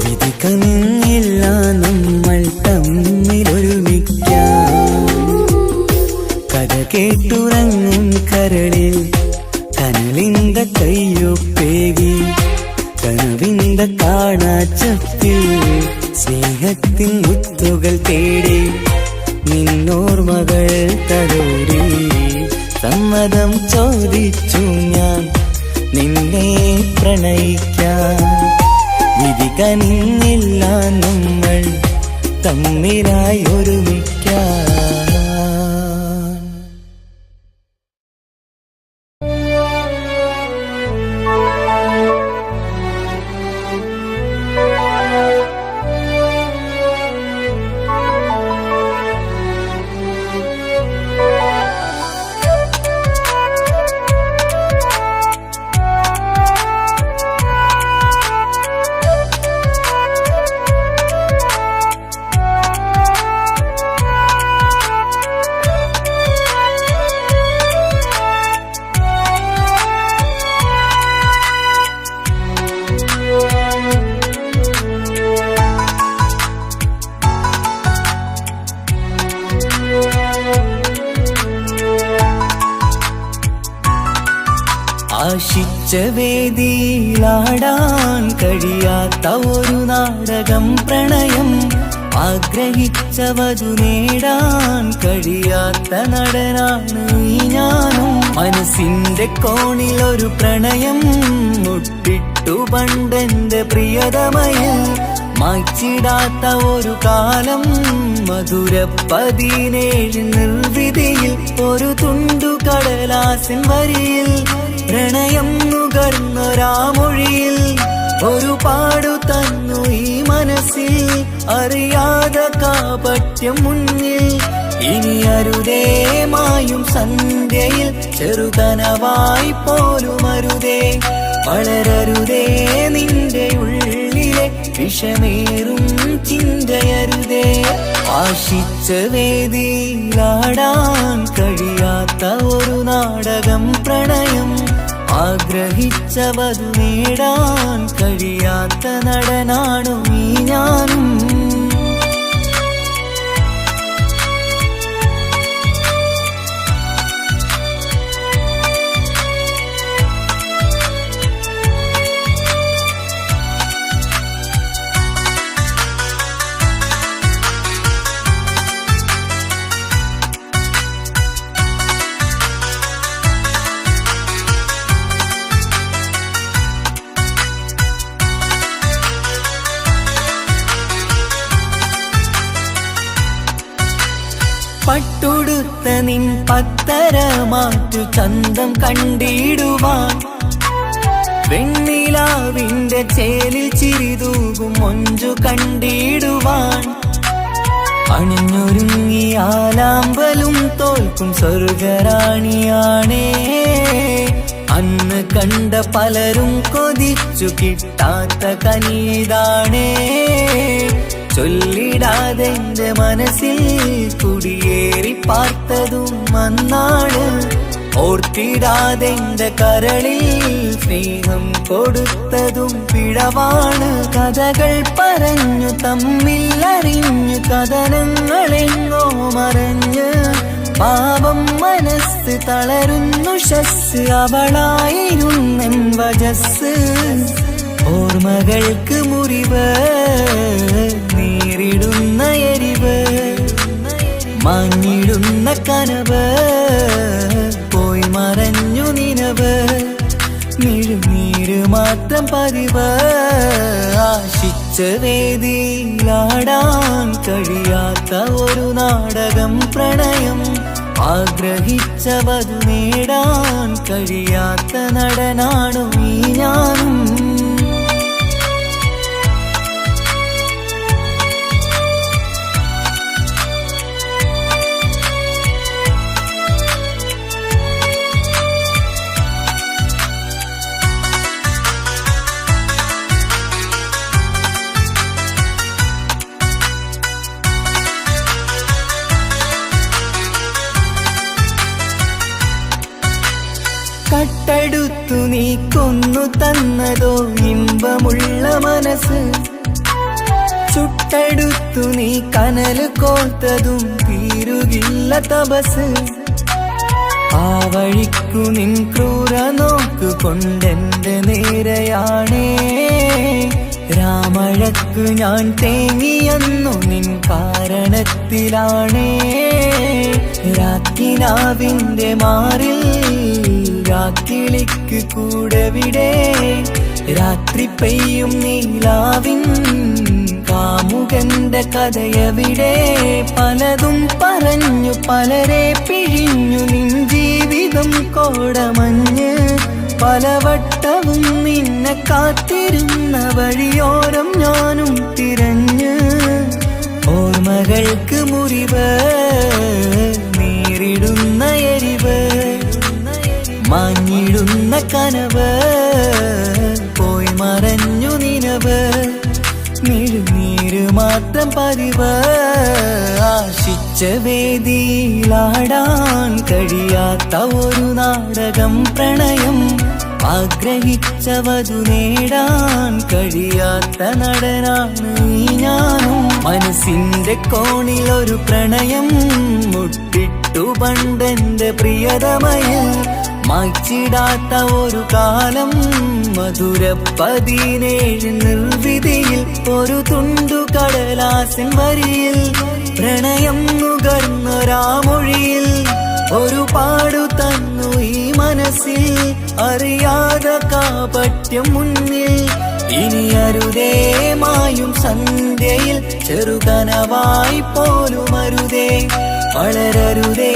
വിധി കനിഞ്ഞില്ല നമ്മൾ തമ്മിലൊരുമിക്കാം. കഥ കേട്ടുറങ്ങും കരളിൽ കനലിന്റെ കയ്യൊപ്പേകി കനവിന്റെ കാണാച്ചപ്പിൽ സ്നേഹത്തിൻ മുത്തുകൾ തേടി നിന്നോർമകൾ തലോടി. സമ്മതം ചോദിച്ചു ഞാൻ നിന്നെ പ്രണയിക്കാൻ. വിധി കനിഞ്ഞില്ല നമ്മൾ തമ്മിലായി ഒരുമിക്കാം. ആശിച്ച വേദിയിലാടാൻ കഴിയാത്ത ഒരു നാടകം പ്രണയം, ആഗ്രഹിച്ച വധു നേടാൻ കഴിയാത്ത നടനാണ് ഈ ഞാനും. മനസ്സിന്റെ കോണിൽ ഒരു പ്രണയം മുട്ടിട്ടു പണ്ടെന്റെ പ്രിയതമയിൽ, മായ്ച്ചിടാത്ത ഒരു കാലം മധുര 17 നിർവൃതിയിൽ, ഒരു തുണ്ടു കടലാസിൻ വരിയിൽ പ്രണയം നുകർന്നൊരാമൊഴിയിൽ ഒരു പാടു തന്നു ഈ മനസ്സിൽ, അറിയാതെ കാപട്യം മുന്നിൽ. ഇനി അരുതേ മായും സന്ധ്യയിൽ ചെറുകനവായി പോലും അരുതേ, വളരരുതേ നിന്റെ ഉള്ളിലെ വിഷമേറും ചിന്തയരുതേ. ആശിച്ച വേദിയിലാടാൻ കഴിയാത്ത ഒരു നാടകം പ്രണയം, ആഗ്രഹിച്ച വധു നേടാൻ കഴിയാത്ത നടനാണു ഈ ഞാനും. പട്ടുടുത്ത നിൻ പത്തരമാറ്റു ചന്തം കണ്ടിടുവാൻ, വെണ്ണിലാവിന്റെ ചേലിൽ ചിരിതൂകും മൊഞ്ചു കണ്ടിടുവാൻ, അണിഞ്ഞൊരുങ്ങിയാലാമ്പലും തോൽക്കും സ്വർഗറാണിയാണേ. അന്ന് കണ്ട പലരും കൊതിച്ചു കിട്ടാത്ത കനിതാണേ, ചൊല്ലിടാതെ എന്റെ മനസ്സിൽ കുടിയേറി പാർത്തതും അന്നാണ്, ഓർത്തിടാതെ എന്റെ കരളിൽ സ്നേഹം കൊടുത്തതും പിഴവാണ്. കഥകൾ പറഞ്ഞു തമ്മിൽ അറിഞ്ഞു കഥനങ്ങളെങ്ങോ മറഞ്ഞ്, പാപം മനസ്സ് തളരുന്നു ശസ്, അവളായിരുന്നെൻ വജസ്. ഓർമ്മകൾക്ക് മുറിവ് നേരിടുന്ന എരിവ്, മാഞ്ഞിടുന്ന കനവ് പോയി മറഞ്ഞു നിനവ്, മിഴുനീര് മാത്രം പതിവ്. ആശിച്ച വേദിയിലാടാൻ കഴിയാത്ത ഒരു നാടകം പ്രണയം, ആഗ്രഹിച്ച വധു നേടാൻ കഴിയാത്ത നടനാണു ഈ ഞാനും. കട്ടെടുത്തു നീ കൊന്നു തന്നതോ ഇമ്പമുള്ള മനസ്സ്, ചുട്ടെടുത്തു നീ കനല് കോർത്തതും തീരുകില്ല തപസ്. ആ വഴിക്കു നിൻ ക്രൂര നോക്കു കൊണ്ടെന്റെ നേരെയാണേ, രാമഴക്കു ഞാൻ തേങ്ങിയെന്നു നിൻ കാരണത്തിലാണേ. രാക്കിനാവിന്റെ മാറിൽ രാക്കിളിക്ക് കൂടെവിടെ, രാത്രി പെയ്യും നീലാവിൻ കാമുകന്റെ കഥയവിടെ. പലതും പറഞ്ഞു പലരെ പിഴിഞ്ഞു നിൻ ജീവിതം കോടമഞ്ഞ്, പലവട്ടവും നിന്നെ കാത്തിരുന്ന വഴിയോരം ഞാനും തിരഞ്ഞ്. ഓർമ്മകൾക്ക് മുറിവ് നേരിടുന്ന എരിവ്, മാഞ്ഞിടുന്ന കനവ് പോയി മറഞ്ഞു നിനവ്, മിഴുനീര് മാത്രം പതിവ്. ആശിച്ച വേദിയിലാടാൻ കഴിയാത്ത ഒരു നാടകം പ്രണയം, ആഗ്രഹിച്ച വധു നേടാൻ കഴിയാത്ത നടനാണ് ഈ ഞാനും. മനസ്സിന്റെ കോണിൽ ഒരു പ്രണയം മുട്ടിട്ടു പണ്ടെന്റെ പ്രിയതമയിൽ, മായ്ച്ചിടാത്ത ഒരു കാലം മധുര 17 നിർവിധിയിൽ ഒരു തുണ്ടു കടലാസിൻ വരിയിൽ പ്രണയം നുകർന്നൊരാമൊഴിയിൽ ഒരു പാടു തന്നു ഈ മനസ്സിൽ അറിയാതെ കാപട്യം മുന്നിൽ ഇനി അരുതേ മായും സന്ധ്യയിൽ ചെറുകനവായി പോലും അരുതേ വളരരുതേ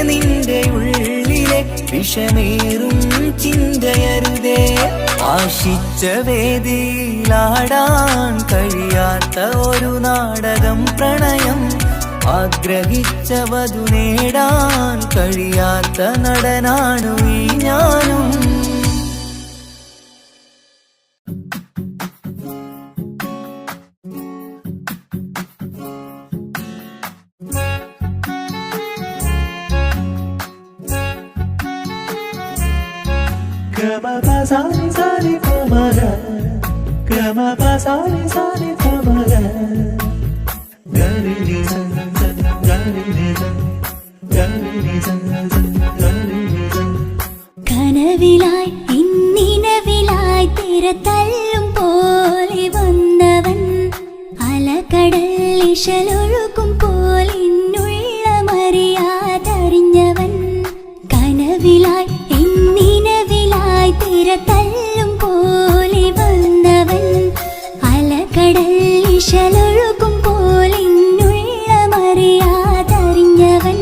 നിന്റെ ഉള്ളിലെ വിഷമേറും ചിന്തയരുതേ ആശിച്ച വേദിയിലാടാൻ കഴിയാത്ത ഒരു നാടകം പ്രണയം ആഗ്രഹിച്ച വധു നേടാൻ കഴിയാത്ത നടനാണു ഈ ഞാനും കനവിലായി ഇന്നിനവിലായി തിരതല്ലും പോലെ വന്നവൻ അലകടൽ ഇശലൊഴുകും പോലെ ഇന്നുள்ள മറിയാതറിഞ്ഞവൻ കനവിലായി ഇന്നിനവിലായി തിരതല്ലും പോലെ വന്നവൻ അലകടൽ ഇശലൊഴുകും പോലെ ഇന്നുള്ള മറിയാതറിഞ്ഞവൻ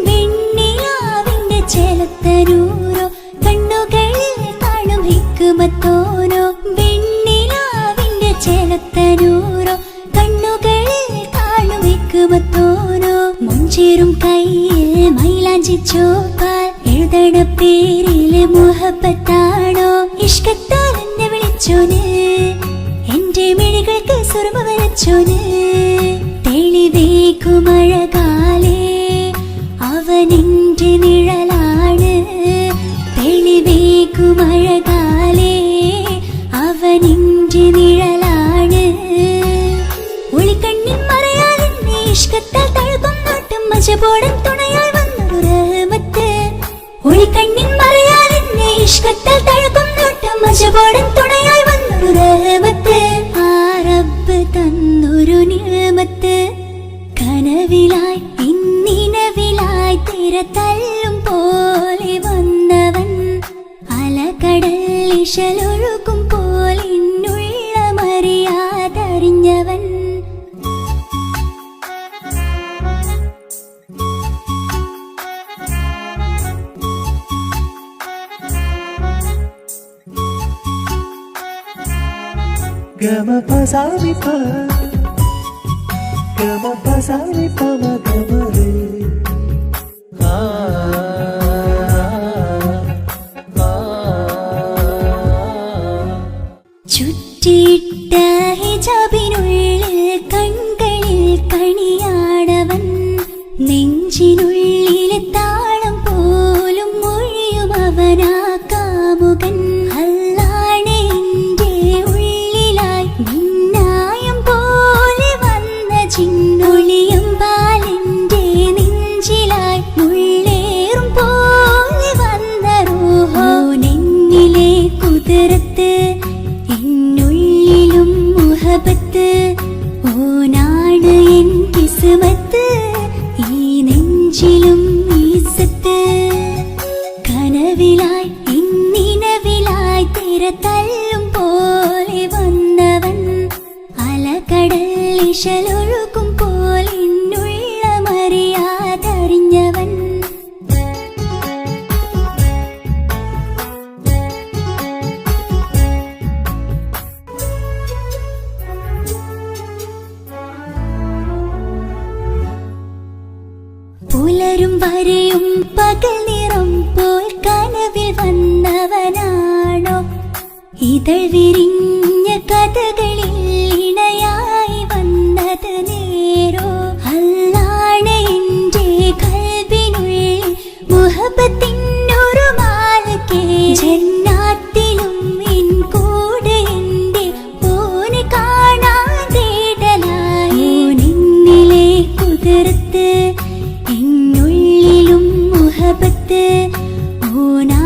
വെണ്ണിലാവിന്റെ ചെലത്തരൂരോ കണ്ണുകളിൽ കാണും ഹിക്കുമത്തോനോ വെണ്ണിലാവിന്റെ ചെലത്തരൂരോ കണ്ണുകളിൽ കാണും ഹിക്കുമത്തോനോ മുഞ്ചേറും കയ്യിൽ മൈലാഞ്ചി ചോപ്പാൽ എഴുതണ പേരിലെ മുഹബത്താണോ ഇഷ്കത്താൽ എന്നെ വിളിച്ചോന് എന്റെ മിഴികൾക്ക് സുറുമ വരച്ചോന് തെളിവേക്കുമഴകാലേ അവനെന്റെ നിഴലാണ് തെളിവേക്കുമഴകാലേ അവനെന്റെ നിഴലാണ് ഒളിക്കണ്ണിൻ മറയാൽ എന്നെ ഇഷ്കത്താൽ തഴുകും നോട്ടും മജബോടൻ തുണയാൽ വന്നൊരു റഹ്മത്ത് ഒളിക്കണ്ണിൻ മറയാൽ എന്നെ ഇഷ്കത്താൽ തഴുകും നോട്ടും മജബോടൻ തുണയാൽ വന്നൊരു റഹ്മത്ത് ആ റബ്ബ് തന്നൊരു നിഅമത്ത് കനവിലായി ഇന്നിനവിലായി തിരതല്ലും പോലെ വന്നവൻ അലകടൽ ഇശലൊഴുകും പോലെ ഇന്നുள்ள മറിയാതറിഞ്ഞവൻ ചുറ്റിയിട്ട ഹിജാബിനുള്ളിൽ കൺകളിൽ കണിയാടവൻ നെഞ്ചിനുള്ളിലെ താളം പോലും മൊഴിയും അവനാ കാമുകൻ അല്ലാണെ എന്റെ ഉള്ളിലായി മിന്നായം പോലെ വന്ന ചിന്നൊളിയും പാലെന്റെ നെഞ്ചിലായി മുള്ളേറും പോലെ വന്ന റൂഹോ നെന്നിലെ കുതിരത്ത് എന്നുള്ളിലും മുഹബത്ത് ഓനാണ് എൻ കിസ്മത്ത് ഈ നെഞ്ചിലും ഈസത്ത് കനവിലായി ഇന്നിനവിലായി തിരതല്ലും പോലെ വന്നവൻ അലകടൽ ഇശലൊഴുകും പോലെ ഇന്നുள்ள മറിയാതറിഞ്ഞവൻ പുലരും വരെയും പകൽ നിറം പോൽ കനവിൽ വന്നവനാണോ ഇതൾ വിരിഞ്ഞ കഥകളിൽ ഇണയായി വന്നത് നേരോ അല്ലാണെ എന്റെ കൽബിനുള്ളിൽ മുഹബത്തിനൊരു മാലക്കേ ജന്നാത്തിലും എൻ കൂടെ എന്റെ ഓനെ കാണാൻ തേടലായി നിന്നിലെ കുതിർത്ത് എന്നുള്ളിലും മുഹബത്ത് ഓനാ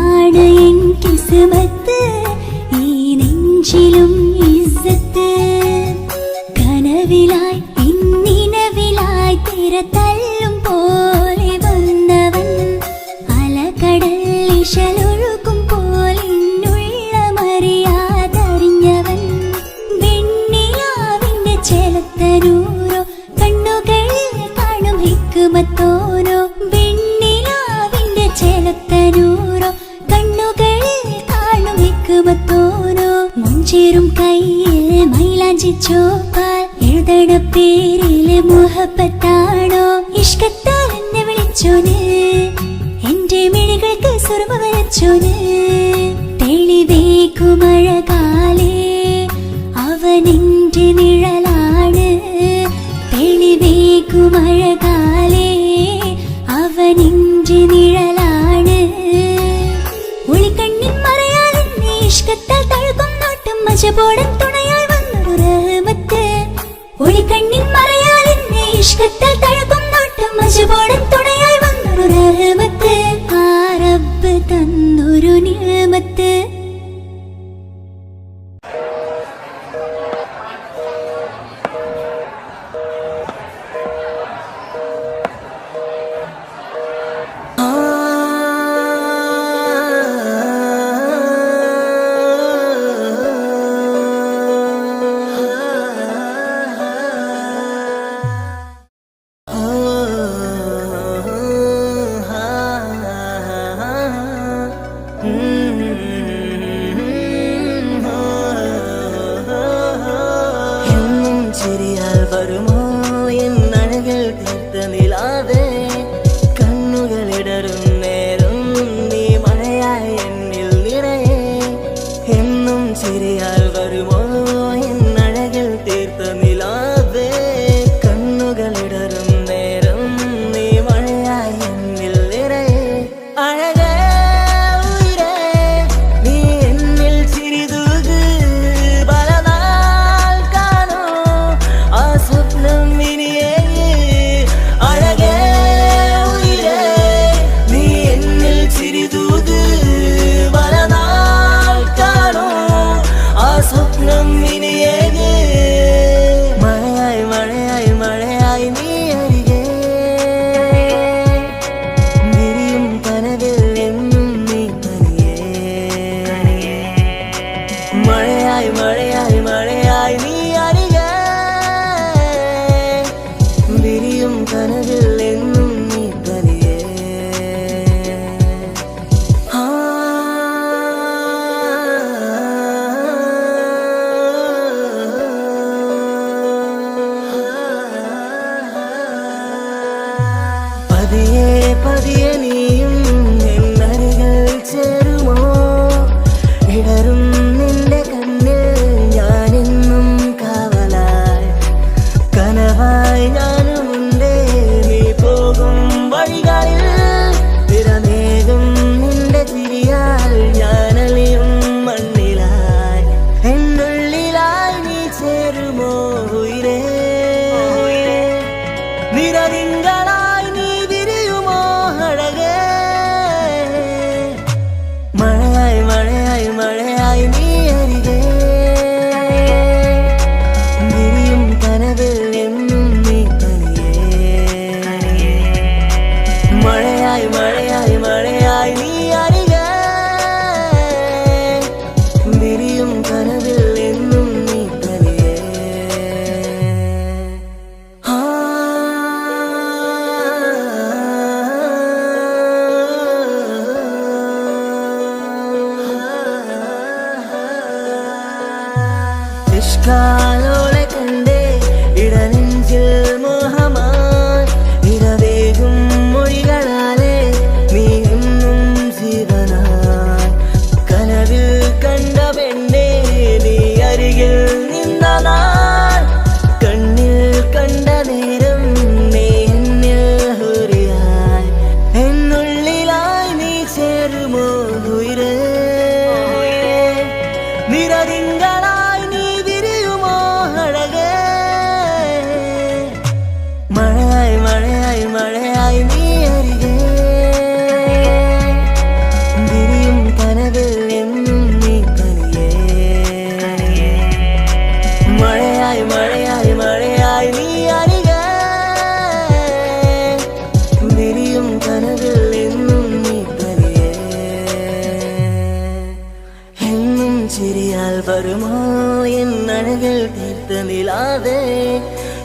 നെഞ്ചിലും ഇസ്സത്ത് കനവിലായി പിന്നിനവിലായി തിരതല്ലും പോലെ വന്നവൻ അലകടൽ ഇശലൊഴുകും പോലിന്നുള്ളമറിയാതറിഞ്ഞവൻ വെണ്ണിലാവിന്റെ ചെലത്തനൂരോ കണ്ണുകളിൽ കാണും ഹിക്മത്തോരോ വെണ്ണിലാവിന്റെ ചെലത്തനൂരോ കണ്ണുകളിൽ കാണും ഹിക്മത്തോരോ മുഞ്ചേറും കയ്യിൽ മൈലാഞ്ചി ചോപ്പാൽ എഴുതണ പേരിലെ മുഹബത്താണോ ഇഷ്കത്താൽ എന്നെ വിളിച്ചോന് എന്റെ മിഴികൾക്ക് സുറുമ വരച്ചോന് തെളിവേക്കുമഴകാലേ അവനെന്റെ നിഴലാണ് തെളിവേക്കുമഴകാലേ അവനെന്റെ നിഴലാണ് ഒളിക്കണ്ണിൻ മറയാൽ എന്നെ ഇഷ്കത്താൽ തഴുകും നോട്ടും മജബോടൻ തുണയാൽ വന്നൊരു റഹ്മത്ത് ഒളിക്കണ്ണിൻ മറയാൽ എന്നെ ഇഷ്കത്താൽ തഴുകും നോട്ടും മജബോടൻ തുണയാൽ വന്നൊരു റഹ്മത്ത് ആ റബ്ബ് തന്നൊരു നിഅമത്ത് വരുമോ എന്നഴകൾ തീർത്ത നിലാവേ കണ്ണുകളിടറും നേരം നീ മഴയായി എന്നിൽ നിറയെ എന്നും ചിരിയാൽ വരുമോ എന്നഴകൾ തീർത്ത നിലാവേ കണ്ണുകളിടറും നേരം നീ മഴയായി എന്നിൽ നിറയെ അഴകേ ഉയിരേ നീ എന്നിൽ ചിരിതൂക് പലനാൾ കാണൂ ആ സ്വപ്നം ഇനിയേ അഴകേ ഉയിരേ നീ എന്നിൽ ചിരിതൂക് പലനാൾ കാണൂ ആ സ്വപ്നം ഇനിയേ മഴയായി മഴയായി മഴയായി നീ അരികെ വിരിയും കനവിൽ എന്നും നീ തനിയേ മഴയായി മഴയായി മഴയായി നീ അരികെ വിരിയും കനവിൽ എന്നും നീ തനിയേ പതിയെ പതിയെ നീയും എന്നരികൾ ചേരുമോ ഇടറും നിന്റെ കണ്ണിൽ ഞാനെന്നും കാവലായി കനവായി ഞാനുമുണ്ടേ നീ പോകും വഴികളിൽ തിരമേകും നിന്റെ ചിരിയാൽ ഞാനലിയും മണ്ണിലായി എന്നുള്ളിലായി നീ ചേരുമോ ഉയിരേ നിറതിങ്കളായി നീ വിരിയുമോ അഴകേ മഴയായി മഴയായി മഴയായി നീ അരികെ വിരിയും കനവിൽ എന്നും നീ തനിയേ മഴയായി മഴയായി മഴയായി നീ അരികെ വിരിയും കനവിൽ എന്നും നീ തനിയേ ഇഷ്കാലോളെ കണ്ടേ ഇടനെഞ്ചിൽ മോഹമായി ഇരവേകും മൊഴികളാലേ നീ എന്നും ജീവനായി കനവിൽ കണ്ട പെണ്ണേ നീ അരികിൽ നിന്ന നാൾ കണ്ണിൽ കണ്ട നേരം നീ എന്നിൽ ഹുരിയായി എന്നുള്ളിലായി നീ ചേരുമോ ഉയിരേ നിറതിങ്കളായി നീ വിരിയുമോ എന്നഴകൾ തീർത്ത നിലാവേ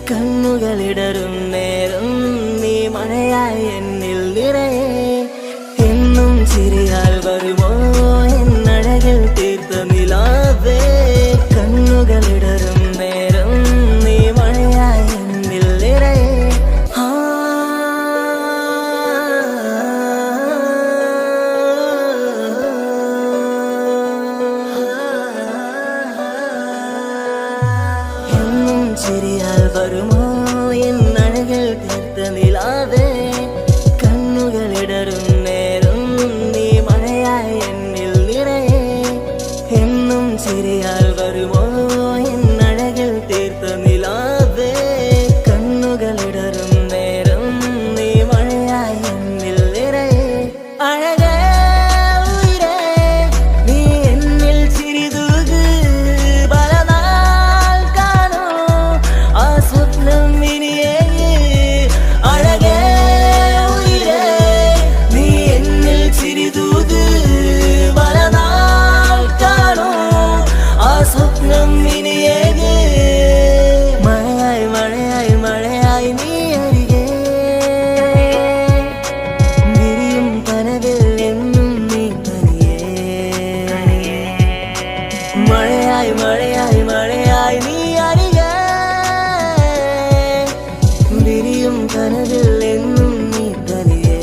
കണ്ണുകളിടറും നേരം നീ മഴയായി എന്നിൽ നിറയെ എന്നും ചിരിയാൽ വരുമോ എന്നഴകൾ തീർത്ത നിലാവേ കണ്ണുകളിടറും നേരം നീ മഴയായി എന്നിൽ നിറയെ എന്നും ചിരിയാൽ വരുമോ എന്നഴകൾ തീർത്ത നിലാവേ കണ്ണുകളിടറും നേരം നീ മഴയായി എന്നിൽ നിറയെ എന്നും ചിരിയാൽ വരുമോ എന്നഴകൾ തീർത്ത നിലാവേ കണ്ണുകളിടറും നേരം നീ മഴയായി എന്നിൽ നിറയെ അഴകേ ഉയിരേ നീ എന്നിൽ ചിരിതൂക് പലനാൾ കാണൂ ആ സ്വപ്നം ഇനിയേ അഴകേ ഉയിരേ നീ എന്നിൽ ചിരിതൂക് പലനാൾ കാണൂ ആ സ്വപ്നം ഇനിയേ മഴയായി മഴയായി മഴയായി നീ അരികെ വിരിയും കനവിൽ എന്നും നീ തനിയേ മഴയായി മഴയായി മഴയായി നീ അരികെ വിരിയും കനവിൽ എന്നും നീ തനിയേ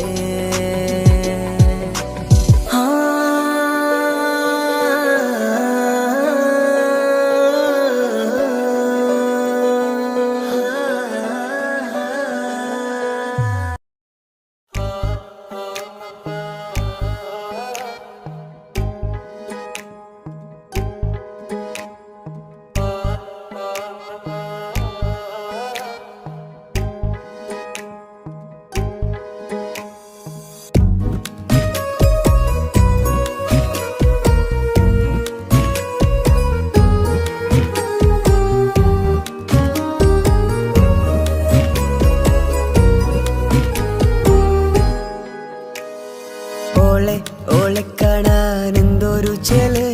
ഓളെ ഓളെ കാണാൻ എന്തൊരു ചെല്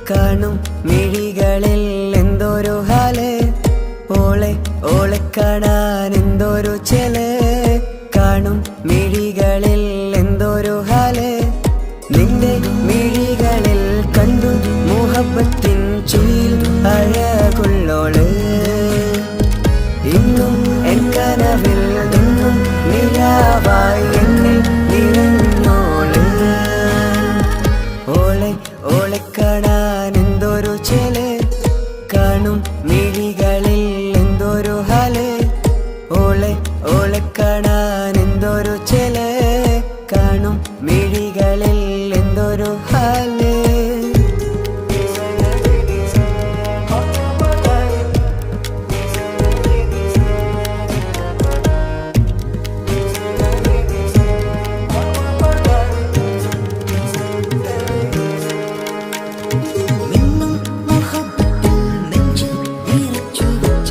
കാണും മിഴികളിൽ എന്തൊരു ഹാല് ഓളെ ഓളെ കാണാൻ എന്തൊരു ചെല് കാണും മിഴികളിൽ എന്തൊരു ഹാല് നിന്റെ മിഴികളിൽ കണ്ടു മുഹബത്തിൻ ചുയിൽ അഴകുള്ളോള് ഇന്നും എൻ കനവിൽ നിന്നും നിലാവായി എന്നിൽ നിറഞ്ഞോള് ഓളെ ഓളെ കാണാൻ എന്തൊരു ചെല് കാണും മിഴികളിൽ എന്തൊരു ഹാല് ഓളെ ഓളെ കാണാൻ എന്തൊരു ചെല് കാണും മിഴികളിൽ എന്തൊരു ഹാല് മിന്നും മുഹബത്തിൽ നെഞ്ചിൽ നിറച്ചു വെച്ച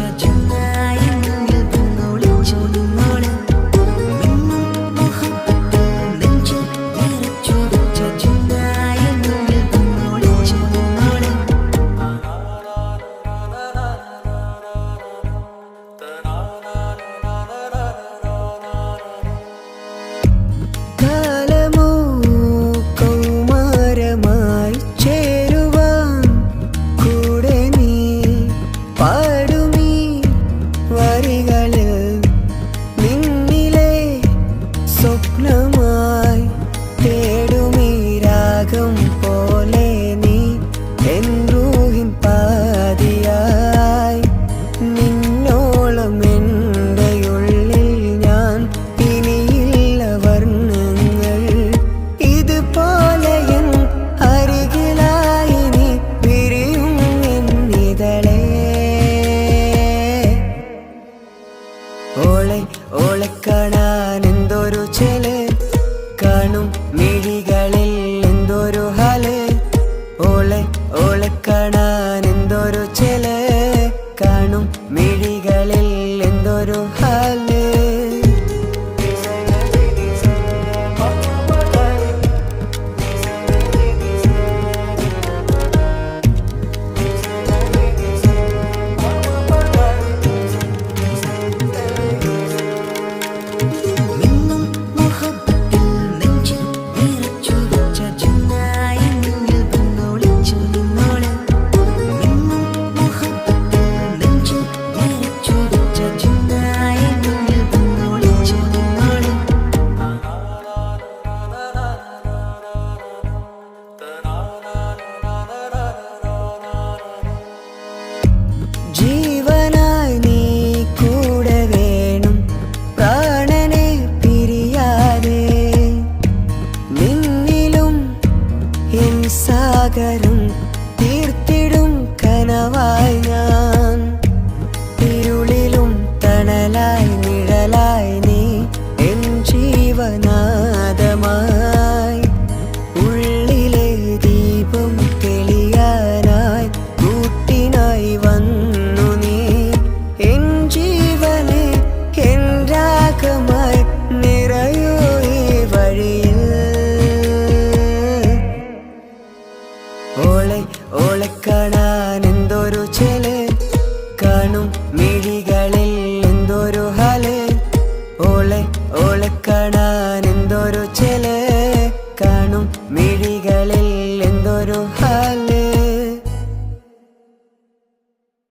ജീ